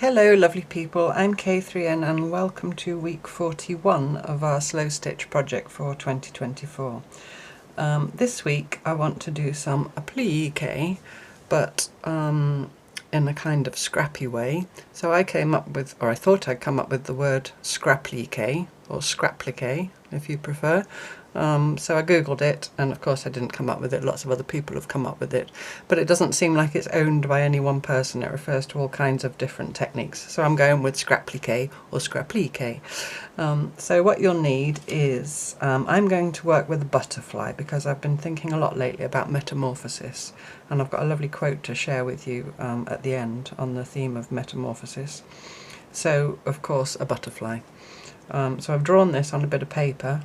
Hello lovely people, I'm K3N and welcome to week 41 of our Slowstitch project for 2024. This week I want to do some applique, but in a kind of scrappy way. So I came up with, or I thought I'd come up with the word scrappliqué, or scrappliqué if you prefer. So I googled it, and of course I didn't come up with it, lots of other people have come up with it, but it doesn't seem like it's owned by any one person. It refers to all kinds of different techniques, so I'm going with scrappliqué or scrappliqué. So what you'll need is, I'm going to work with a butterfly because I've been thinking a lot lately about metamorphosis, and I've got a lovely quote to share with you at the end on the theme of metamorphosis. So of course a butterfly. So I've drawn this on a bit of paper.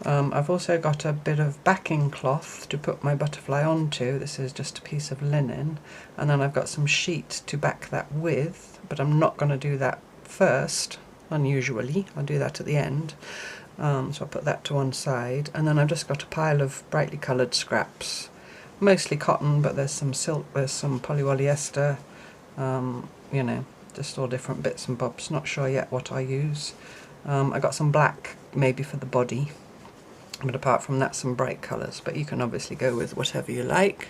I've also got a bit of backing cloth to put my butterfly onto. This is just a piece of linen, and then I've got some sheet to back that with, but I'm not going to do that first, unusually. I'll do that at the end. So I'll put that to one side, and then I've just got a pile of brightly coloured scraps, mostly cotton, but there's some silk, there's some polyester, you know, just all different bits and bobs. Not sure yet what I use. I got some black maybe for the body, but apart from that some bright colours, but you can obviously go with whatever you like.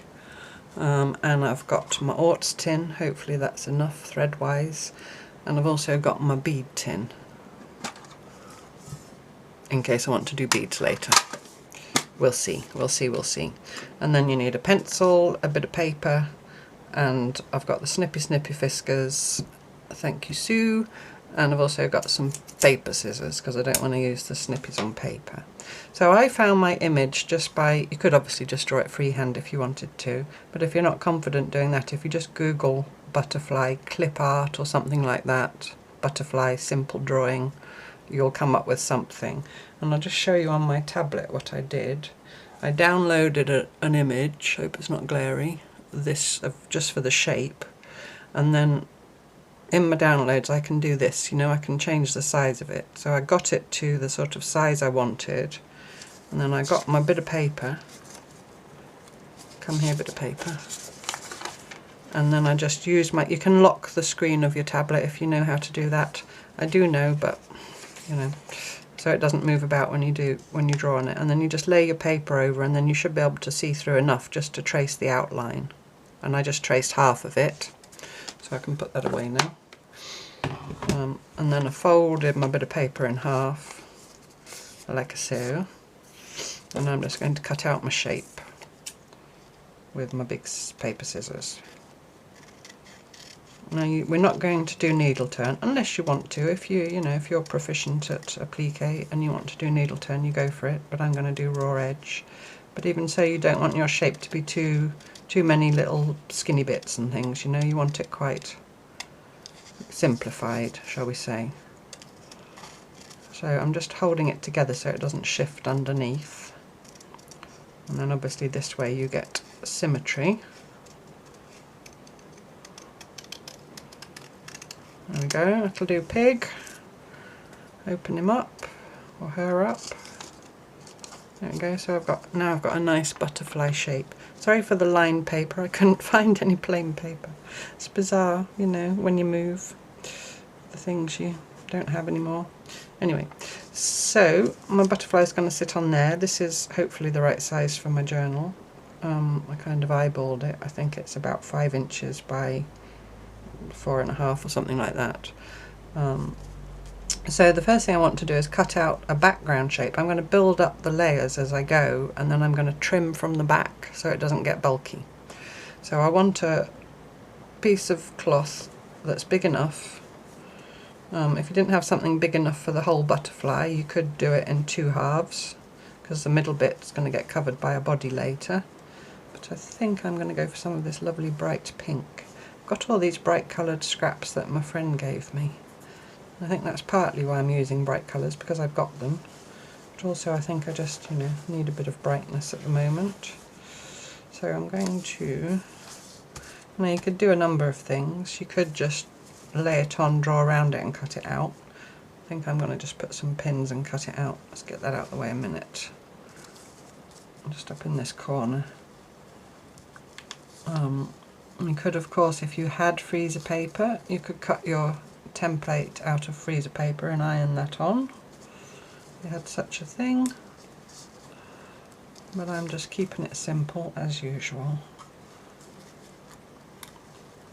And I've got my orts tin, hopefully that's enough thread wise, and I've also got my bead tin in case I want to do beads later. We'll see. And then you need a pencil, a bit of paper, and I've got the snippy fiskars, thank you Sue, and I've also got some paper scissors because I don't want to use the snippies on paper. So I found my image just by, you could obviously just draw it freehand if you wanted to, but if you're not confident doing that, if you just Google butterfly clip art or something like that, butterfly simple drawing, you'll come up with something. And I'll just show you on my tablet what I did. I downloaded an image, hope it's not glary, this just for the shape, and then in my downloads I can do this, you know, I can change the size of it. So I got it to the sort of size I wanted, and then I got my bit of paper, come here bit of paper, and then I just use my, you can lock the screen of your tablet if you know how to do that. I do know, but you know, so it doesn't move about when you draw on it, and then you just lay your paper over, and then you should be able to see through enough just to trace the outline. And I just traced half of it, so I can put that away now. And then I folded my bit of paper in half, like so, and I'm just going to cut out my shape with my big paper scissors. Now we're not going to do needle turn unless you want to. If if you're proficient at applique and you want to do needle turn, you go for it. But I'm going to do raw edge. But even so, you don't want your shape to be too many little skinny bits and things. You know, you want it quite simplified, shall we say. So I'm just holding it together so it doesn't shift underneath. And then obviously this way you get symmetry. There we go, it'll do pig. Open him up, or her up. There we go, so now I've got a nice butterfly shape. Sorry for the lined paper, I couldn't find any plain paper. It's bizarre, you know, when you move, the things you don't have anymore. Anyway, so my butterfly is going to sit on there. This is hopefully the right size for my journal. I kind of eyeballed it. I think it's about 5 inches by 4.5 or something like that. So the first thing I want to do is cut out a background shape. I'm going to build up the layers as I go, and then I'm going to trim from the back so it doesn't get bulky. So I want a piece of cloth that's big enough. If you didn't have something big enough for the whole butterfly, you could do it in 2 halves, because the middle bit's going to get covered by a body later. But I think I'm going to go for some of this lovely bright pink. I've got all these bright coloured scraps that my friend gave me. I think that's partly why I'm using bright colours, because I've got them. But also I think I just, you know, need a bit of brightness at the moment. So I'm going to, now you could do a number of things. You could just lay it on, draw around it and cut it out. I think I'm going to just put some pins and cut it out. Let's get that out of the way a minute. Just up in this corner. You could, of course, if you had freezer paper, you could cut your template out of freezer paper and iron that on. We had such a thing, but I'm just keeping it simple as usual.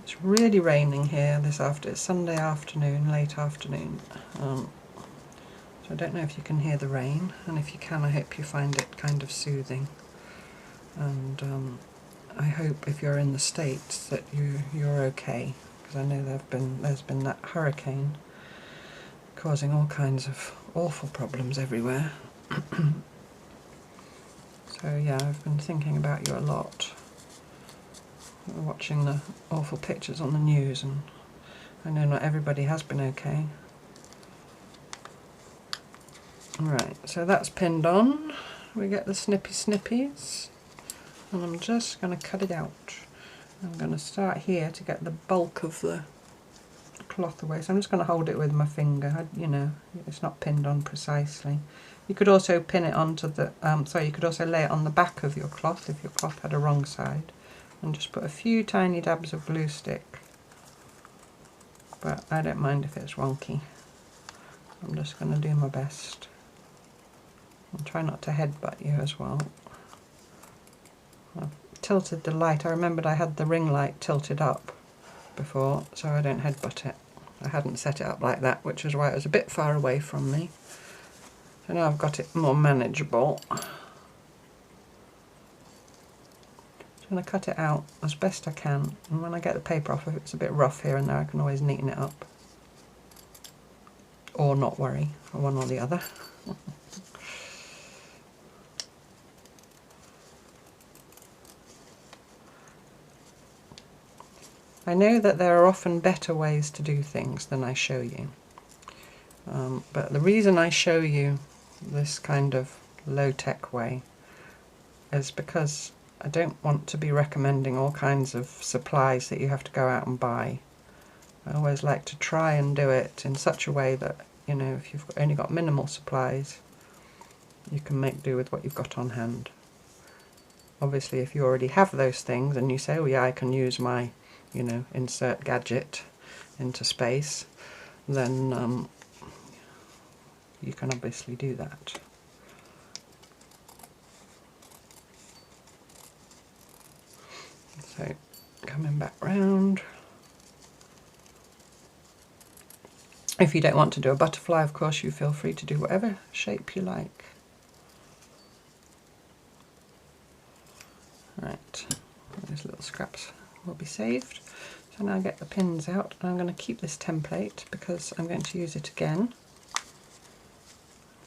It's really raining here this afternoon. It's Sunday afternoon, late afternoon. So I don't know if you can hear the rain, and if you can, I hope you find it kind of soothing. And I hope if you're in the States that you're okay, because I know there's been that hurricane causing all kinds of awful problems everywhere. So yeah, I've been thinking about you a lot, watching the awful pictures on the news, and I know not everybody has been okay. Right, so that's pinned on. We get the snippies, and I'm just going to cut it out. I'm going to start here to get the bulk of the cloth away, so I'm just going to hold it with my finger. You know, it's not pinned on precisely. You could also pin it onto the, you could also lay it on the back of your cloth if your cloth had a wrong side, and just put a few tiny dabs of glue stick, but I don't mind if it's wonky. I'm just going to do my best and try not to headbutt you as well. I've tilted the light. I remembered I had the ring light tilted up before, so I don't headbutt it. I hadn't set it up like that, which is why it was a bit far away from me. So now I've got it more manageable. I'm going to cut it out as best I can, and when I get the paper off, if it's a bit rough here and there, I can always neaten it up. Or not worry, or one or the other. I know that there are often better ways to do things than I show you, but the reason I show you this kind of low-tech way is because I don't want to be recommending all kinds of supplies that you have to go out and buy. I always like to try and do it in such a way that, you know, if you've only got minimal supplies, you can make do with what you've got on hand. Obviously, if you already have those things and you say, oh yeah, I can use my, you know, insert gadget into space, then you can obviously do that. So, coming back round. If you don't want to do a butterfly, of course, you feel free to do whatever shape you like. Right, those little scraps will be saved. So now I get the pins out, and I'm going to keep this template because I'm going to use it again.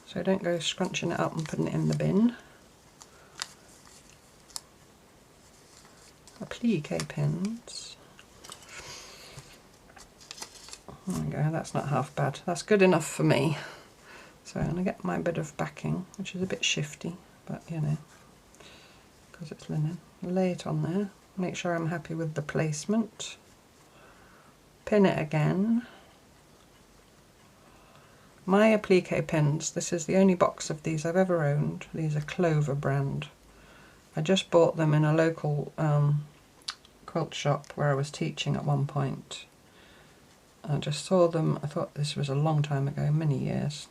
So don't go scrunching it up and putting it in the bin. Applique pins. There we go, that's not half bad. That's good enough for me. So I'm going to get my bit of backing, which is a bit shifty, but you know, because it's linen. Lay it on there, make sure I'm happy with the placement. Pin it again. My applique pins, this is the only box of these I've ever owned. These are Clover brand. I just bought them in a local quilt shop where I was teaching at one point. I just saw them, I thought this was a long time ago, many years.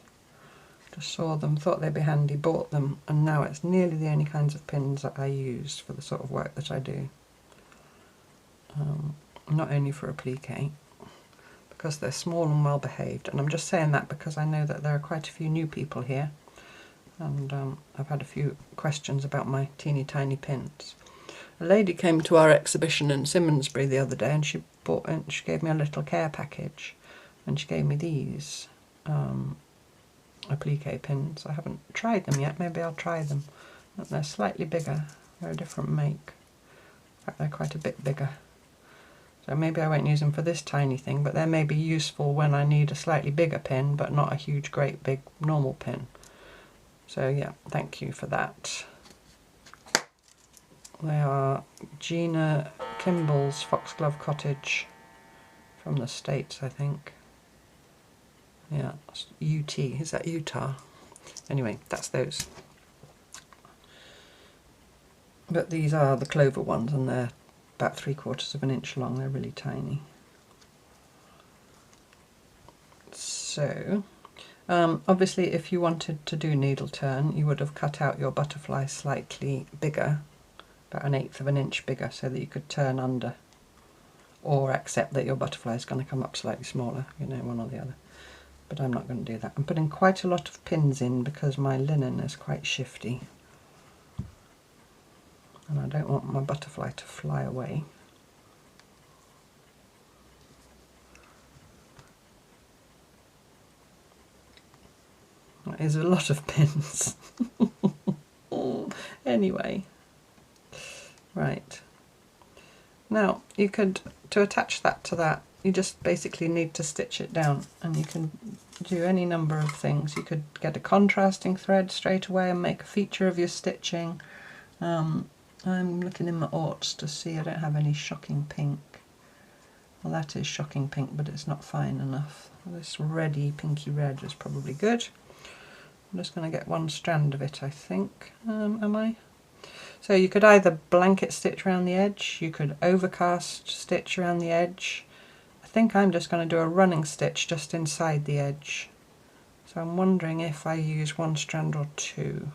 Just saw them, thought they'd be handy, bought them, and now it's nearly the only kinds of pins that I use for the sort of work that I do. Not only for applique, because they're small and well behaved, and I'm just saying that because I know that there are quite a few new people here, and I've had a few questions about my teeny tiny pins. A lady came to our exhibition in Simmonsbury the other day, and she gave me a little care package, and she gave me these applique pins. I haven't tried them yet, maybe I'll try them. They're slightly bigger, they're a different make. In fact, they're quite a bit bigger. So maybe I won't use them for this tiny thing, but they may be useful when I need a slightly bigger pin, but not a huge, great, big, normal pin. So yeah, thank you for that. They are Gina Kimball's Foxglove Cottage from the States, I think. Yeah, UT, is that Utah? Anyway, that's those. But these are the Clover ones, and they're about 3/4 of an inch long. They're really tiny. So obviously if you wanted to do needle turn, you would have cut out your butterfly slightly bigger, about 1/8 of an inch bigger, so that you could turn under, or accept that your butterfly is going to come up slightly smaller, you know, one or the other. But I'm not going to do that. I'm putting quite a lot of pins in because my linen is quite shifty and I don't want my butterfly to fly away. That is a lot of pins. Anyway, right. Now you could, to attach that to that, you just basically need to stitch it down, and you can do any number of things. You could get a contrasting thread straight away and make a feature of your stitching. I'm looking in my oughts to see I don't have any shocking pink. Well, that is shocking pink, but it's not fine enough. This reddy pinky red is probably good. I'm just going to get one strand of it, I think. Am I? So you could either blanket stitch around the edge, you could overcast stitch around the edge. I think I'm just going to do a running stitch just inside the edge. So I'm wondering if I use one strand or two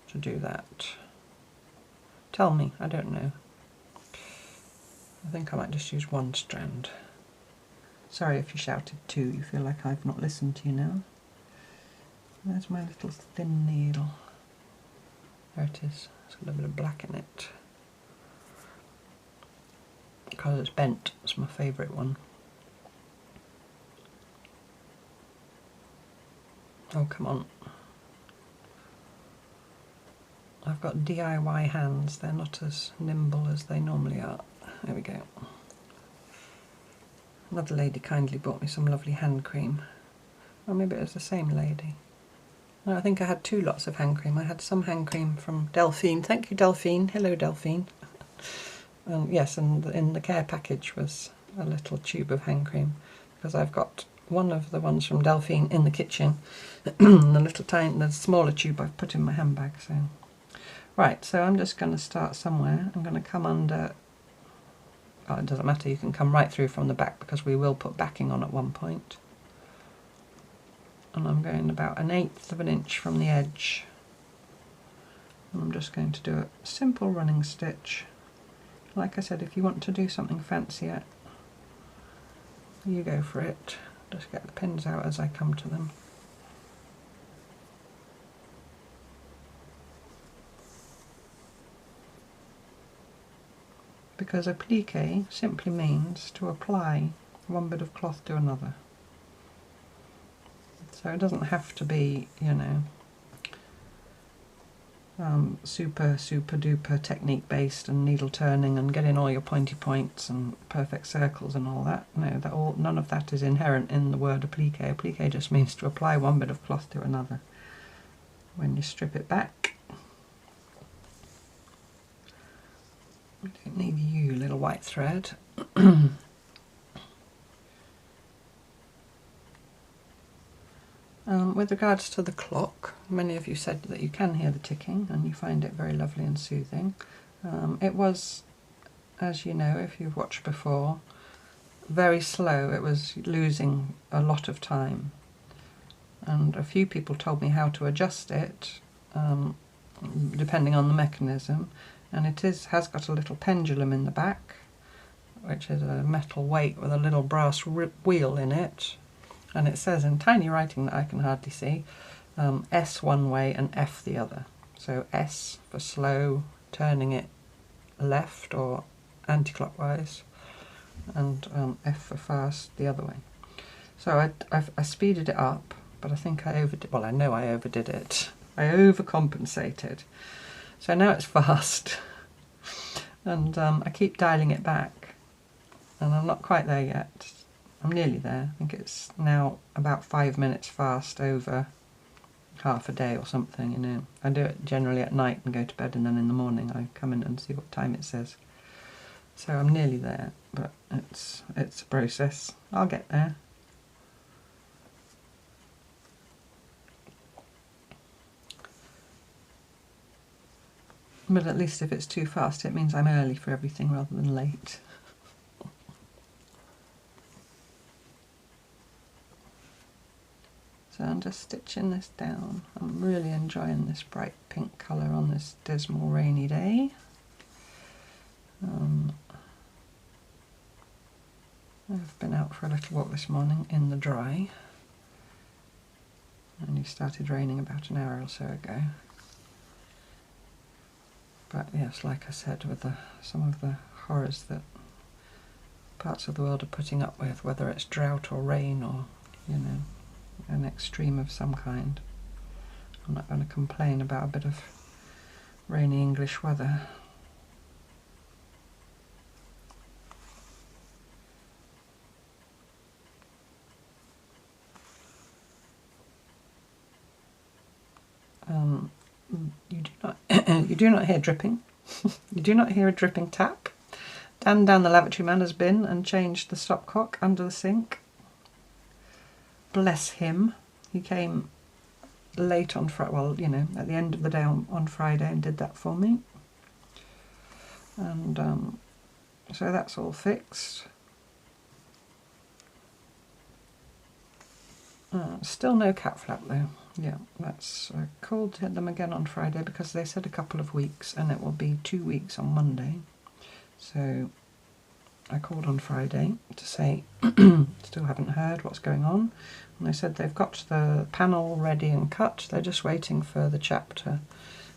to do that. Tell me, I don't know. I think I might just use one strand. Sorry if you shouted two, you feel like I've not listened to you now. There's my little thin needle. There it is. It's got a bit of black in it. Because it's bent, it's my favourite one. Oh, come on. I've got DIY hands, they're not as nimble as they normally are. There we go. Another lady kindly bought me some lovely hand cream. Or maybe it was the same lady. No, I think I had two lots of hand cream. I had some hand cream from Delphine. Thank you, Delphine. Hello, Delphine. Yes, and in the care package was a little tube of hand cream, because I've got one of the ones from Delphine in the kitchen. the smaller tube I've put in my handbag. So, right, so I'm just going to start somewhere. I'm going to come under. Oh, it doesn't matter. You can come right through from the back because we will put backing on at one point. And I'm going about 1/8 of an inch from the edge. And I'm just going to do a simple running stitch. Like I said, if you want to do something fancier, you go for it. Just get the pins out as I come to them. Because applique simply means to apply one bit of cloth to another. So it doesn't have to be, you know, super duper technique based and needle turning and getting all your pointy points and perfect circles and all that. No, none of that is inherent in the word applique. Applique just means to apply one bit of cloth to another. When you strip it back, we don't need you, little white thread. With regards to the clock, many of you said that you can hear the ticking and you find it very lovely and soothing. It was, as you know, if you've watched before, very slow. It was losing a lot of time. And a few people told me how to adjust it, depending on the mechanism. And it has got a little pendulum in the back, which is a metal weight with a little brass wheel in it. And it says in tiny writing that I can hardly see, S one way and F the other. So S for slow, turning it left or anti-clockwise, and F for fast the other way. So I speeded it up, but I think I overdid. Well, I know I overdid it. I overcompensated. So now it's fast, and I keep dialing it back, and I'm not quite there yet. I'm nearly there. I think it's now about 5 minutes fast over half a day or something, you know. I do it generally at night and go to bed, and then in the morning I come in and see what time it says. So I'm nearly there, but it's a process. I'll get there. But at least if it's too fast, it means I'm early for everything rather than late. So I'm just stitching this down. I'm really enjoying this bright pink colour on this dismal rainy day. I've been out for a little walk this morning in the dry. And it started raining about an hour or so ago. But yes, like I said, with some of the horrors that parts of the world are putting up with, whether it's drought or rain or, you know, an extreme of some kind. I'm not going to complain about a bit of rainy English weather. You do not hear dripping. You do not hear a dripping tap. Dan down the lavatory man has been and changed the stopcock under the sink. Bless him. He came late on Friday, well, you know, at the end of the day on Friday and did that for me. And so that's all fixed. Still no cat flap though. Yeah, that's I called them again on Friday because they said a couple of weeks and it will be 2 weeks on Monday. So I called on Friday to say still haven't heard what's going on, and they said they've got the panel ready and cut, they're just waiting for the chap to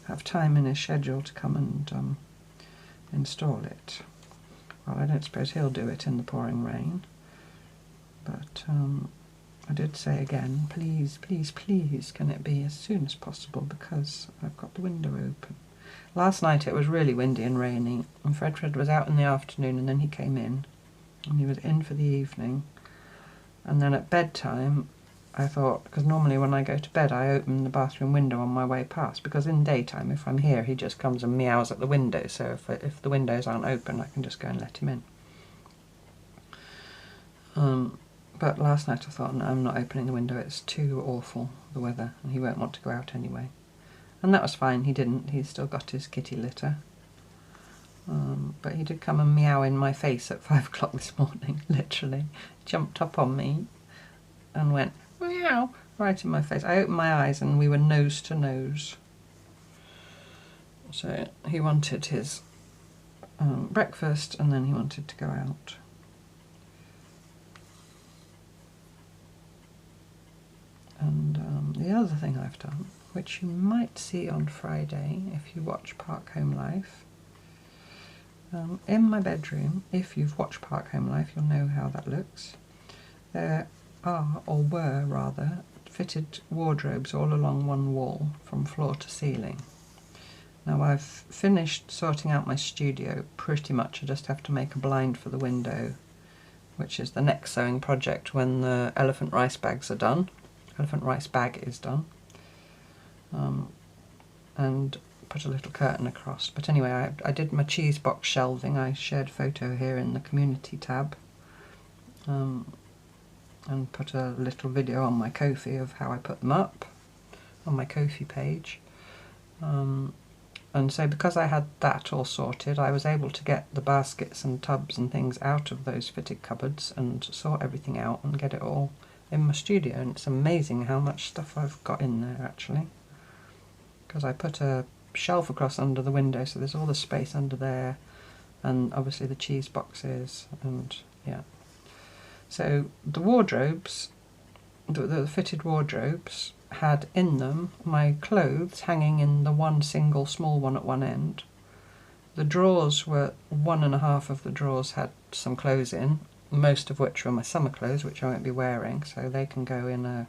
have time in his schedule to come and install it. Well, I don't suppose he'll do it in the pouring rain, but I did say again, please, please, please, can it be as soon as possible because I've got the window open. Last night it was really windy and rainy, and Fred was out in the afternoon and then he came in, and he was in for the evening. And then at bedtime I thought, because normally when I go to bed I open the bathroom window on my way past, because in daytime if I'm here he just comes and meows at the window, so if the windows aren't open I can just go and let him in. But last night I thought, no, I'm not opening the window, it's too awful, the weather, and he won't want to go out anyway. And that was fine, he didn't, he's still got his kitty litter. But he did come and meow in my face at 5 o'clock this morning, literally. Jumped up on me and went, meow, right in my face. I opened my eyes and we were nose to nose. So he wanted his breakfast and then he wanted to go out. And the other thing I've done, which you might see on Friday if you watch Park Home Life, in my bedroom, if you've watched Park Home Life, you'll know how that looks. There are, or were rather, fitted wardrobes all along one wall from floor to ceiling. Now I've finished sorting out my studio pretty much. I just have to make a blind for the window, which is the next sewing project when the elephant rice bags are done. Elephant rice bag is done. And put a little curtain across. But anyway, I did my cheese box shelving. I shared a photo here in the community tab. And put a little video on my Ko-fi of how I put them up on my Ko-fi page. And so because I had that all sorted, I was able to get the baskets and tubs and things out of those fitted cupboards and sort everything out and get it all in my studio. And it's amazing how much stuff I've got in there actually, because I put a shelf across under the window, so there's all the space under there, and obviously the cheese boxes, and yeah. So the wardrobes, the fitted wardrobes, had in them my clothes hanging in the one single small one at one end. The drawers were, 1.5 of the drawers had some clothes in, most of which were my summer clothes, which I won't be wearing, so they can go in a,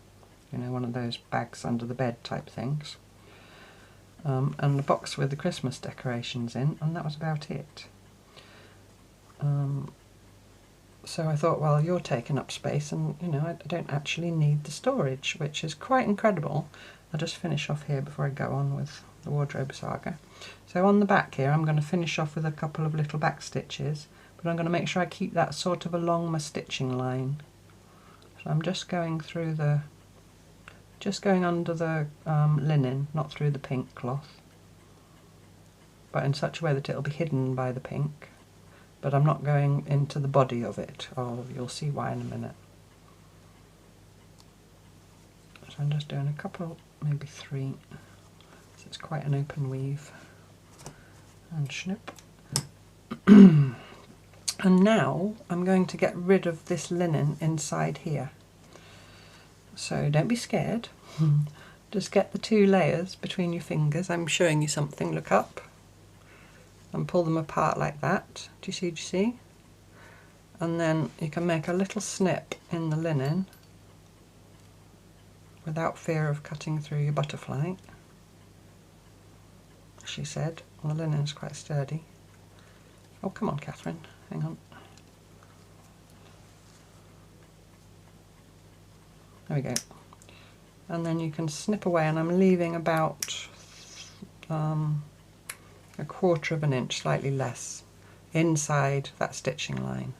you know, one of those bags under the bed type things. And the box with the Christmas decorations in, and that was about it. So I thought, well, you're taking up space and, you know, I don't actually need the storage, which is quite incredible. I'll just finish off here before I go on with the wardrobe saga. So on the back here, I'm going to finish off with a couple of little back stitches, but I'm going to make sure I keep that sort of along my stitching line. So I'm just going through the, just going under the linen, not through the pink cloth, but in such a way that it'll be hidden by the pink. But I'm not going into the body of it. Oh, you'll see why in a minute. So So I'm just doing a couple, maybe 3, so it's quite an open weave, and snip. And now I'm going to get rid of this linen inside here. So don't be scared. Just get the 2 layers between your fingers. I'm showing you something, look up. And pull them apart like that. Do you see, do you see? And then you can make a little snip in the linen without fear of cutting through your butterfly. She said, well, the linen's quite sturdy. Oh, come on, Catherine, hang on. There we go. And then you can snip away, and I'm leaving about a 1/4 of an inch, slightly less, inside that stitching line.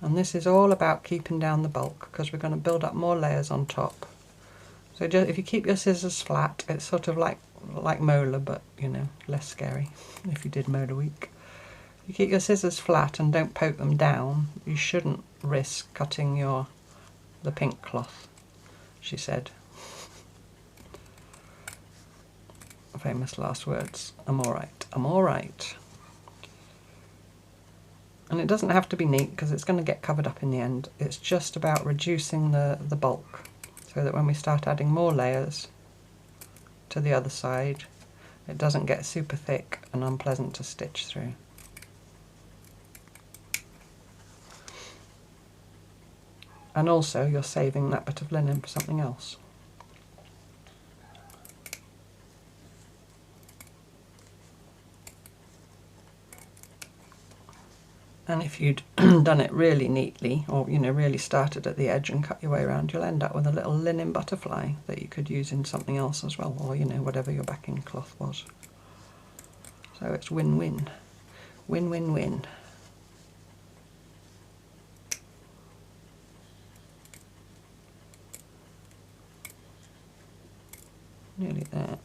And this is all about keeping down the bulk, because we're going to build up more layers on top. So just, if you keep your scissors flat, it's sort of like molar, but you know, less scary if you did molar week. You keep your scissors flat and don't poke them down, you shouldn't risk cutting the pink cloth, she said. Famous last words. I'm alright, I'm alright. And it doesn't have to be neat because it's going to get covered up in the end. It's just about reducing the bulk so that when we start adding more layers to the other side, it doesn't get super thick and unpleasant to stitch through. And also you're saving that bit of linen for something else. And if you'd done it really neatly, or you know, really started at the edge and cut your way around, you'll end up with a little linen butterfly that you could use in something else as well, or you know, whatever your backing cloth was. So it's win-win. Win-win-win. Nearly there.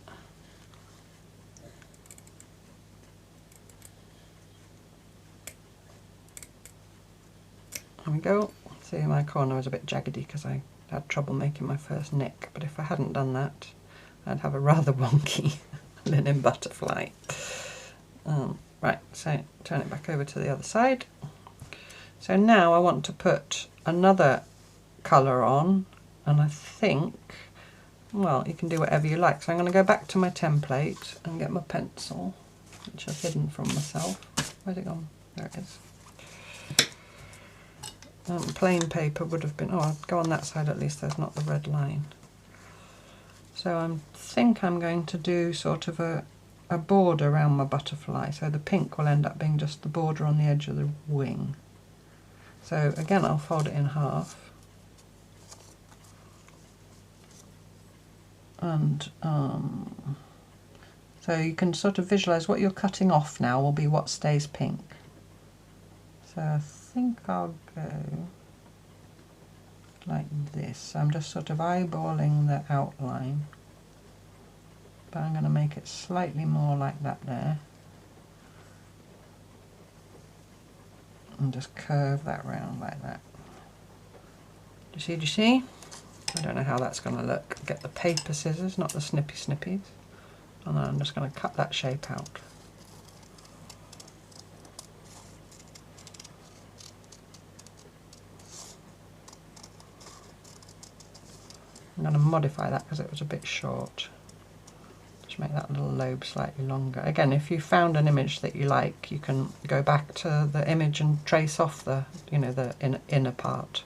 There we go. See, my corner was a bit jaggedy because I had trouble making my first nick, but if I hadn't done that, I'd have a rather wonky linen butterfly. Right, so turn it back over to the other side. So now I want to put another colour on, and I think, well, you can do whatever you like. So I'm going to go back to my template and get my pencil, which I've hidden from myself. Where's it gone? There it is. Plain paper would have been, oh, I'll go on that side at least, there's not the red line. So I think I'm going to do sort of a border around my butterfly, so the pink will end up being just the border on the edge of the wing. So again, I'll fold it in half. And so you can sort of visualise what you're cutting off now will be what stays pink. So I think I'll go like this. I'm just sort of eyeballing the outline, but I'm going to make it slightly more like that there, and just curve that round like that. Do you see? I don't know how that's going to look. Get the paper scissors, not the snippies, and then I'm just going to cut that shape out. I'm going to modify that because it was a bit short. Just make that little lobe slightly longer. Again, if you found an image that you like, you can go back to the image and trace off the, you know, the inner part.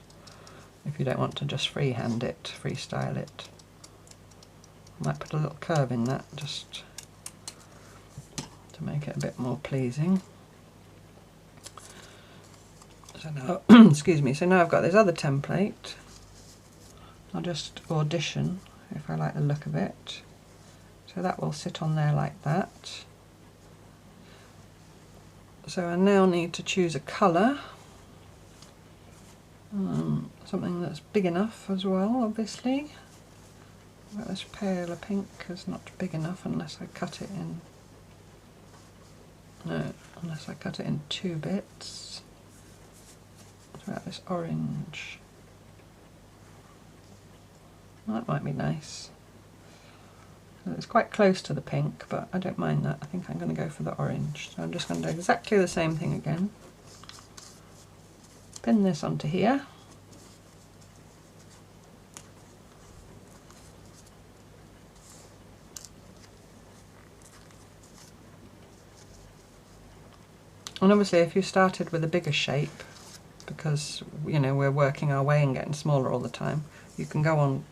If you don't want to just freehand it, freestyle it. Might put a little curve in that just to make it a bit more pleasing. So now, excuse me, so now I've got this other template. I'll just audition if I like the look of it. So that will sit on there like that. So I now need to choose a colour. Something that's big enough as well, obviously. But this paler pink is not big enough unless I cut it in. No, unless I cut it in 2 bits. What about this orange? That might be nice. It's quite close to the pink, but I don't mind that. I think I'm going to go for the orange. So I'm just going to do exactly the same thing again. Pin this onto here. And obviously if you started with a bigger shape, because you know we're working our way and getting smaller all the time, you can go on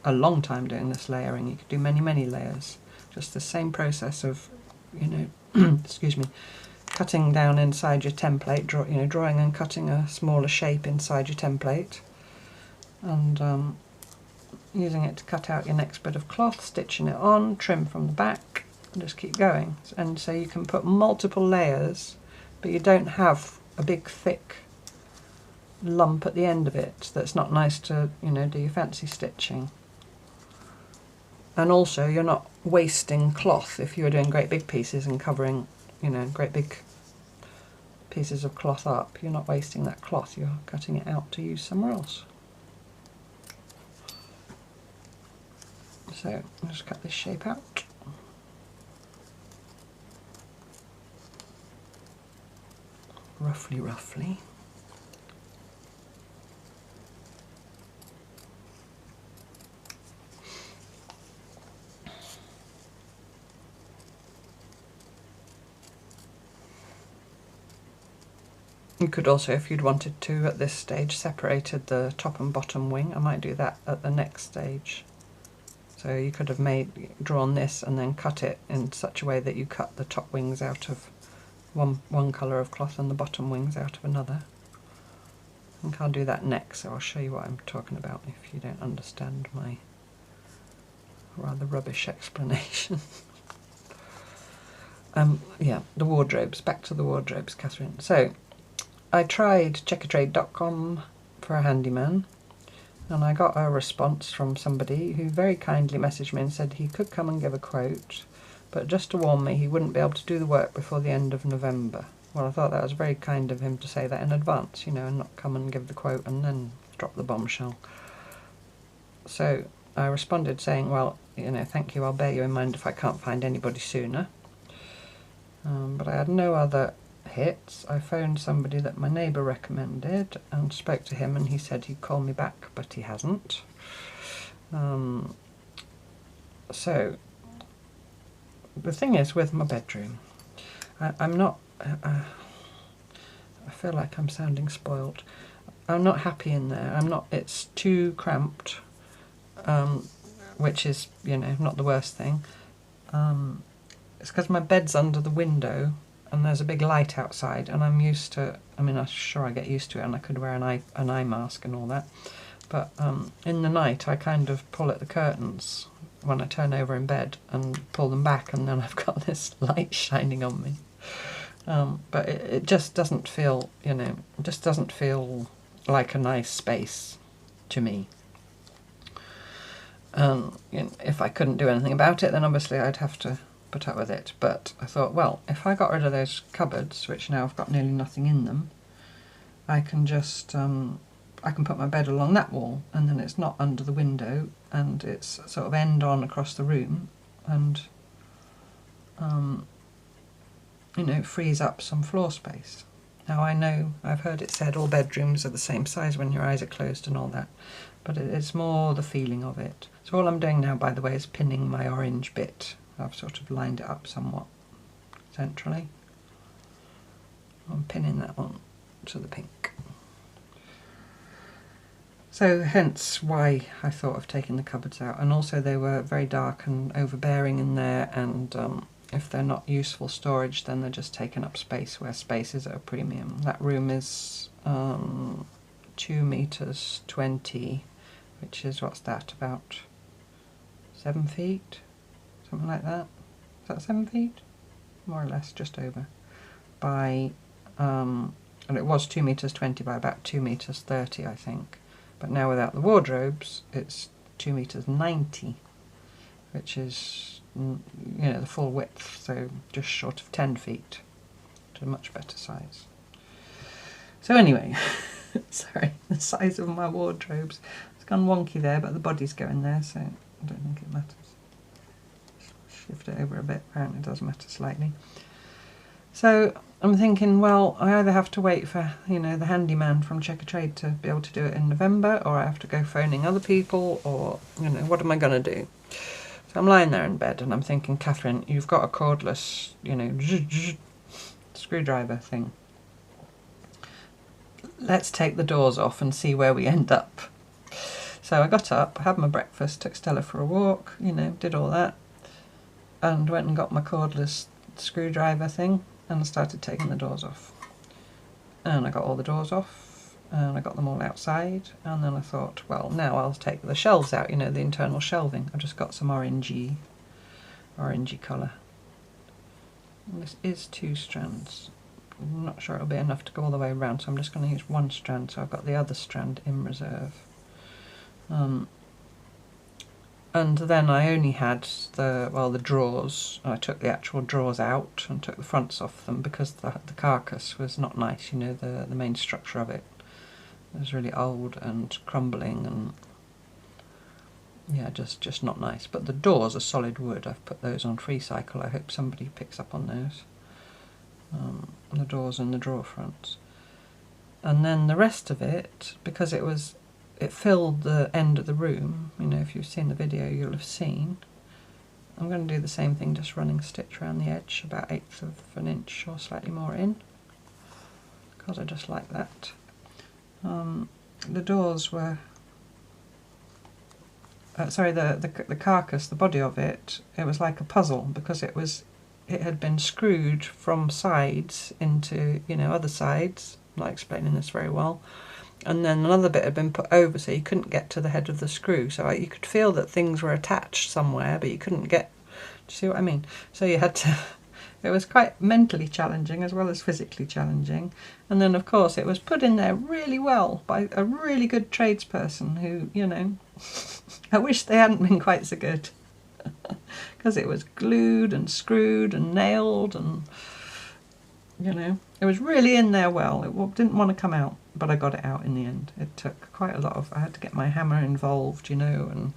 a long time doing this layering. You could do many layers. Just the same process of, you know, excuse me, cutting down inside your template, drawing and cutting a smaller shape inside your template, and using it to cut out your next bit of cloth, stitching it on, trim from the back, and just keep going. And so you can put multiple layers, but you don't have a big thick lump at the end of it that's not nice to, you know, do your fancy stitching. And also you're not wasting cloth if you're doing great big pieces and covering, you know, great big pieces of cloth up. You're not wasting that cloth, you're cutting it out to use somewhere else. So I'll just cut this shape out. Roughly. You could also, if you'd wanted to at this stage, separated the top and bottom wing. I might do that at the next stage. So you could have drawn this and then cut it in such a way that you cut the top wings out of one colour of cloth and the bottom wings out of another. I think I'll do that next, so I'll show you what I'm talking about if you don't understand my rather rubbish explanation. Yeah, the wardrobes. Back to the wardrobes, Catherine. So I tried checkertrade.com for a handyman, and I got a response from somebody who very kindly messaged me and said he could come and give a quote, but just to warn me he wouldn't be able to do the work before the end of November. Well, I thought that was very kind of him to say that in advance, you know, and not come and give the quote and then drop the bombshell. So I responded saying, well, you know, thank you, I'll bear you in mind if I can't find anybody sooner. But I had no other hits. I phoned somebody that my neighbour recommended and spoke to him, and he said he'd call me back, but he hasn't. So the thing is with my bedroom, I'm not, I feel like I'm sounding spoilt. I'm not happy in there. I'm not, it's too cramped, which is, you know, not the worst thing. It's because my bed's under the window and there's a big light outside, and I'm used to, I mean, I'm sure I get used to it, and I could wear an eye mask and all that, but in the night I kind of pull at the curtains when I turn over in bed and pull them back, and then I've got this light shining on me. But it just doesn't feel, you know, it just doesn't feel like a nice space to me. You know, if I couldn't do anything about it, then obviously I'd have to put up with it. But I thought, well, if I got rid of those cupboards, which now I've got nearly nothing in them, I can just I can put my bed along that wall, and then it's not under the window, and it's sort of end on across the room, and you know, frees up some floor space. Now I know, I've heard it said all bedrooms are the same size when your eyes are closed and all that, but it's more the feeling of it. So all I'm doing now, by the way, is pinning my orange bit. I've sort of lined it up somewhat centrally. I'm pinning that one to the pink. So hence why I thought of taking the cupboards out, and also they were very dark and overbearing in there, and if they're not useful storage, then they're just taking up space where space is at a premium. That room is 2 meters 20, which is, what's that, about 7 feet? Something like that. Is that 7 feet? More or less, just over. By, and it was 2 meters 20 by about 2 meters 30, I think. But now without the wardrobes, it's 2 meters 90, which is, you know, the full width, so just short of 10 feet. To a much better size. So anyway, sorry, the size of my wardrobes. I was gone wonky there, but the body's going there, so I don't think it matters. Shift it over a bit, apparently it does matter slightly. So I'm thinking, well, I either have to wait for, you know, the handyman from Check a Trade to be able to do it in November, or I have to go phoning other people, or, you know, what am I going to do? So I'm lying there in bed and I'm thinking, Catherine, you've got a cordless, you know, screwdriver thing. Let's take the doors off and see where we end up. So I got up, had my breakfast, took Stella for a walk, you know, did all that, and went and got my cordless screwdriver thing and started taking the doors off. And I got all the doors off and I got them all outside, and then I thought, well, now I'll take the shelves out, you know, the internal shelving. I just got some orangey colour. And this is 2 strands. I'm not sure it'll be enough to go all the way around, so I'm just going to use 1 strand, so I've got the other strand in reserve. And then I only had the drawers. I took the actual drawers out and took the fronts off them because the carcass was not nice, you know, the main structure of it. It was really old and crumbling and, yeah, just not nice. But the doors are solid wood. I've put those on free cycle. I hope somebody picks up on those. The doors and the drawer fronts. And then the rest of it, because it filled the end of the room, you know, if you've seen the video you'll have seen. I'm going to do the same thing, just running stitch around the edge, about 1/8 of an inch or slightly more in, because I just like that. The doors were, sorry, the carcass, the body of it, it was like a puzzle, because it had been screwed from sides into, you know, other sides. I'm not explaining this very well. And then another bit had been put over, so you couldn't get to the head of the screw. So you could feel that things were attached somewhere, but you couldn't get. Do you see what I mean? So you had to. It was quite mentally challenging as well as physically challenging. And then, of course, it was put in there really well by a really good tradesperson who, you know, I wish they hadn't been quite so good, because it was glued and screwed and nailed and, you know, it was really in there well. It didn't want to come out, but I got it out in the end. It took quite a lot of, I had to get my hammer involved, you know, and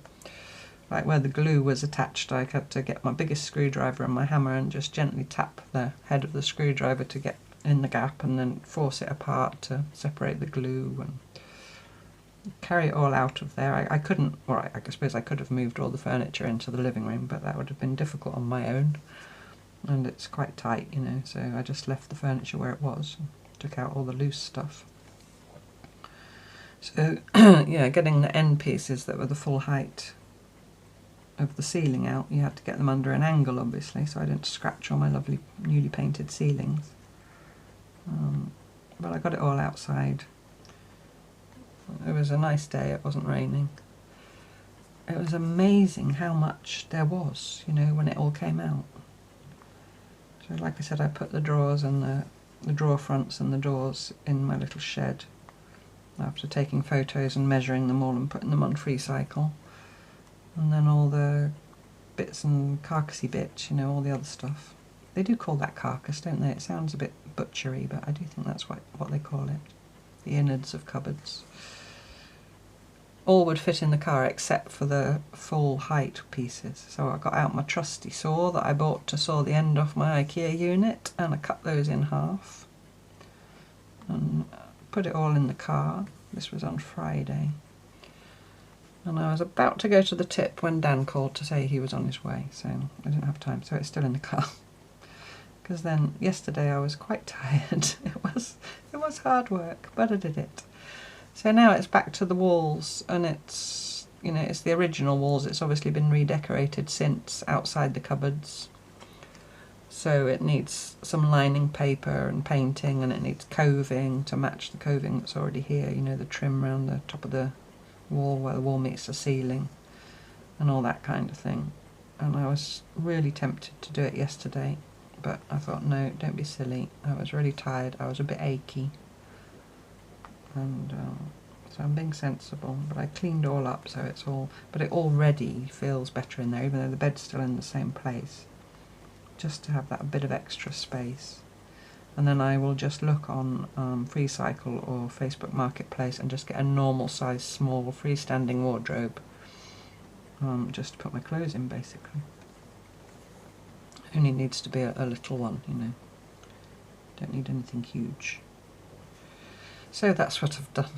like where the glue was attached, I had to get my biggest screwdriver and my hammer and just gently tap the head of the screwdriver to get in the gap, and then force it apart to separate the glue and carry it all out of there. I couldn't, well, I suppose I could have moved all the furniture into the living room, but that would have been difficult on my own. And it's quite tight, you know, so I just left the furniture where it was, took out all the loose stuff. So, yeah, getting the end pieces that were the full height of the ceiling out, you had to get them under an angle, obviously, so I didn't scratch all my lovely newly painted ceilings. But I got it all outside. It was a nice day, it wasn't raining. It was amazing how much there was, you know, when it all came out. So like I said, I put the drawers and the drawer fronts and the doors in my little shed after taking photos and measuring them all and putting them on free cycle. And then all the bits and carcassy bits, you know, all the other stuff. They do call that carcass, don't they? It sounds a bit butchery, but I do think that's what they call it. The innards of cupboards. All would fit in the car except for the full height pieces. So I got out my trusty saw that I bought to saw the end off my IKEA unit, and I cut those in half and put it all in the car. This was on Friday. And I was about to go to the tip when Dan called to say he was on his way, so I didn't have time, so it's still in the car. Because then yesterday I was quite tired. It was hard work, but I did it. So now it's back to the walls, and it's, you know, it's the original walls. It's obviously been redecorated since outside the cupboards. So it needs some lining paper and painting, and it needs coving to match the coving that's already here, you know, the trim around the top of the wall where the wall meets the ceiling and all that kind of thing. And I was really tempted to do it yesterday, but I thought, no, don't be silly. I was really tired, I was a bit achy, and so I'm being sensible. But I cleaned all up, so it's all, but it already feels better in there, even though the bed's still in the same place, just to have that bit of extra space. and then I will just look on FreeCycle or Facebook Marketplace and just get a normal size small freestanding wardrobe, just to put my clothes in basically. Only needs to be a little one, you know. Don't need anything huge. So that's what I've done.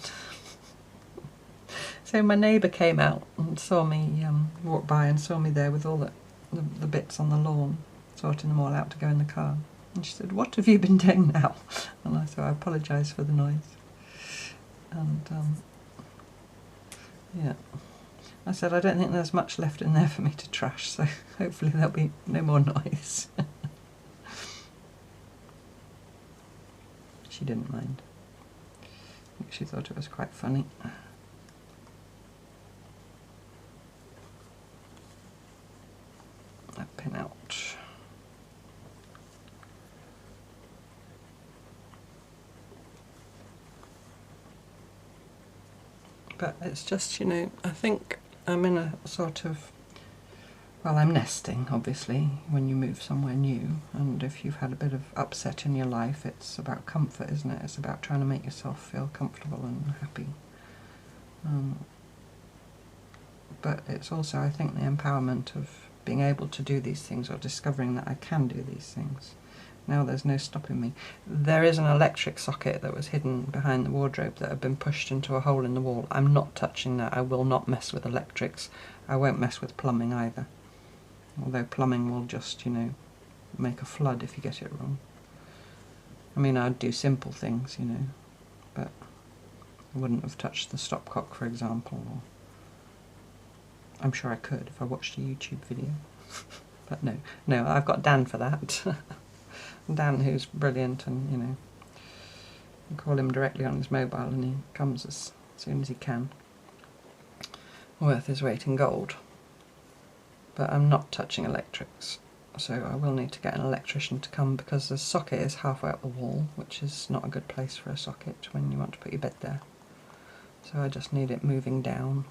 So my neighbour came out and saw me, walked by and saw me there with all the bits on the lawn, sorting them all out to go in the car. And she said, "What have you been doing now?" And I said, "I apologise for the noise." And yeah, I said, "I don't think there's much left in there for me to trash, so hopefully there'll be no more noise." She didn't mind. I think she thought it was quite funny. That pin out. But it's just, you know, I think I'm in a sort of, well, I'm nesting, obviously, when you move somewhere new, and if you've had a bit of upset in your life, it's about comfort, isn't it? It's about trying to make yourself feel comfortable and happy. But it's also, I think, the empowerment of being able to do these things, or discovering that I can do these things. Now there's no stopping me. There is an electric socket that was hidden behind the wardrobe that had been pushed into a hole in the wall. I'm not touching that. I will not mess with electrics. I won't mess with plumbing either. Although plumbing will just, you know, make a flood if you get it wrong. I mean, I'd do simple things, you know, but I wouldn't have touched the stopcock, for example. Or I'm sure I could if I watched a YouTube video. But no, I've got Dan for that. Dan, who's brilliant, and you know, you call him directly on his mobile and he comes as soon as he can. Worth his weight in gold. But I'm not touching electrics, so I will need to get an electrician to come, because the socket is halfway up the wall, which is not a good place for a socket when you want to put your bed there. So I just need it moving down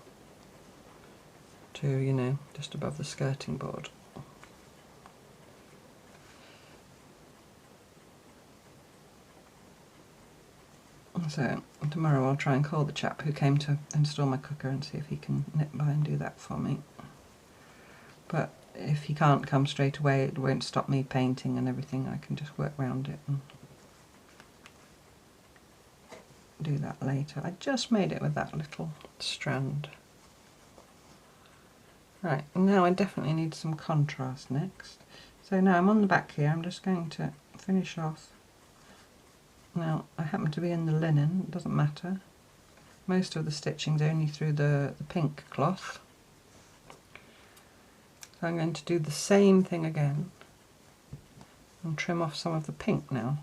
to, you know, just above the skirting board. So tomorrow I'll try and call the chap who came to install my cooker and see if he can nip by and do that for me. But if he can't come straight away, it won't stop me painting and everything. I can just work around it and do that later. I just made it with that little strand. Right, now I definitely need some contrast next. So now I'm on the back here, I'm just going to finish off. Now, I happen to be in the linen, it doesn't matter. Most of the stitching's only through the pink cloth. So I'm going to do the same thing again and trim off some of the pink now.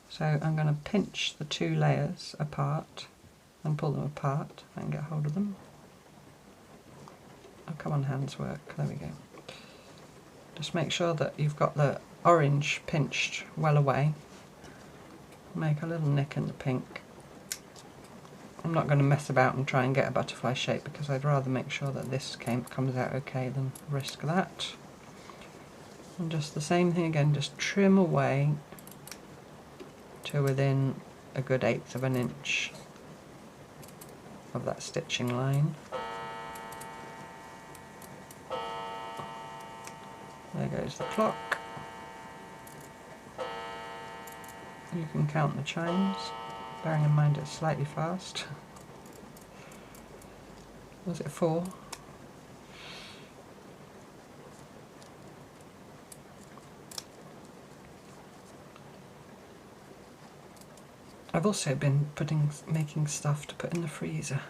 So I'm going to pinch the two layers apart and pull them apart if I can get hold of them. Oh, come on, hands work, there we go. Just make sure that you've got the orange pinched well away. Make a little nick in the pink. I'm not going to mess about and try and get a butterfly shape, because I'd rather make sure that this comes out okay than risk that. And just the same thing again, just trim away to within a good 1/8 of an inch of that stitching line. There goes the clock. You can count the chimes, bearing in mind it's slightly fast. Was it 4? I've also been making stuff to put in the freezer.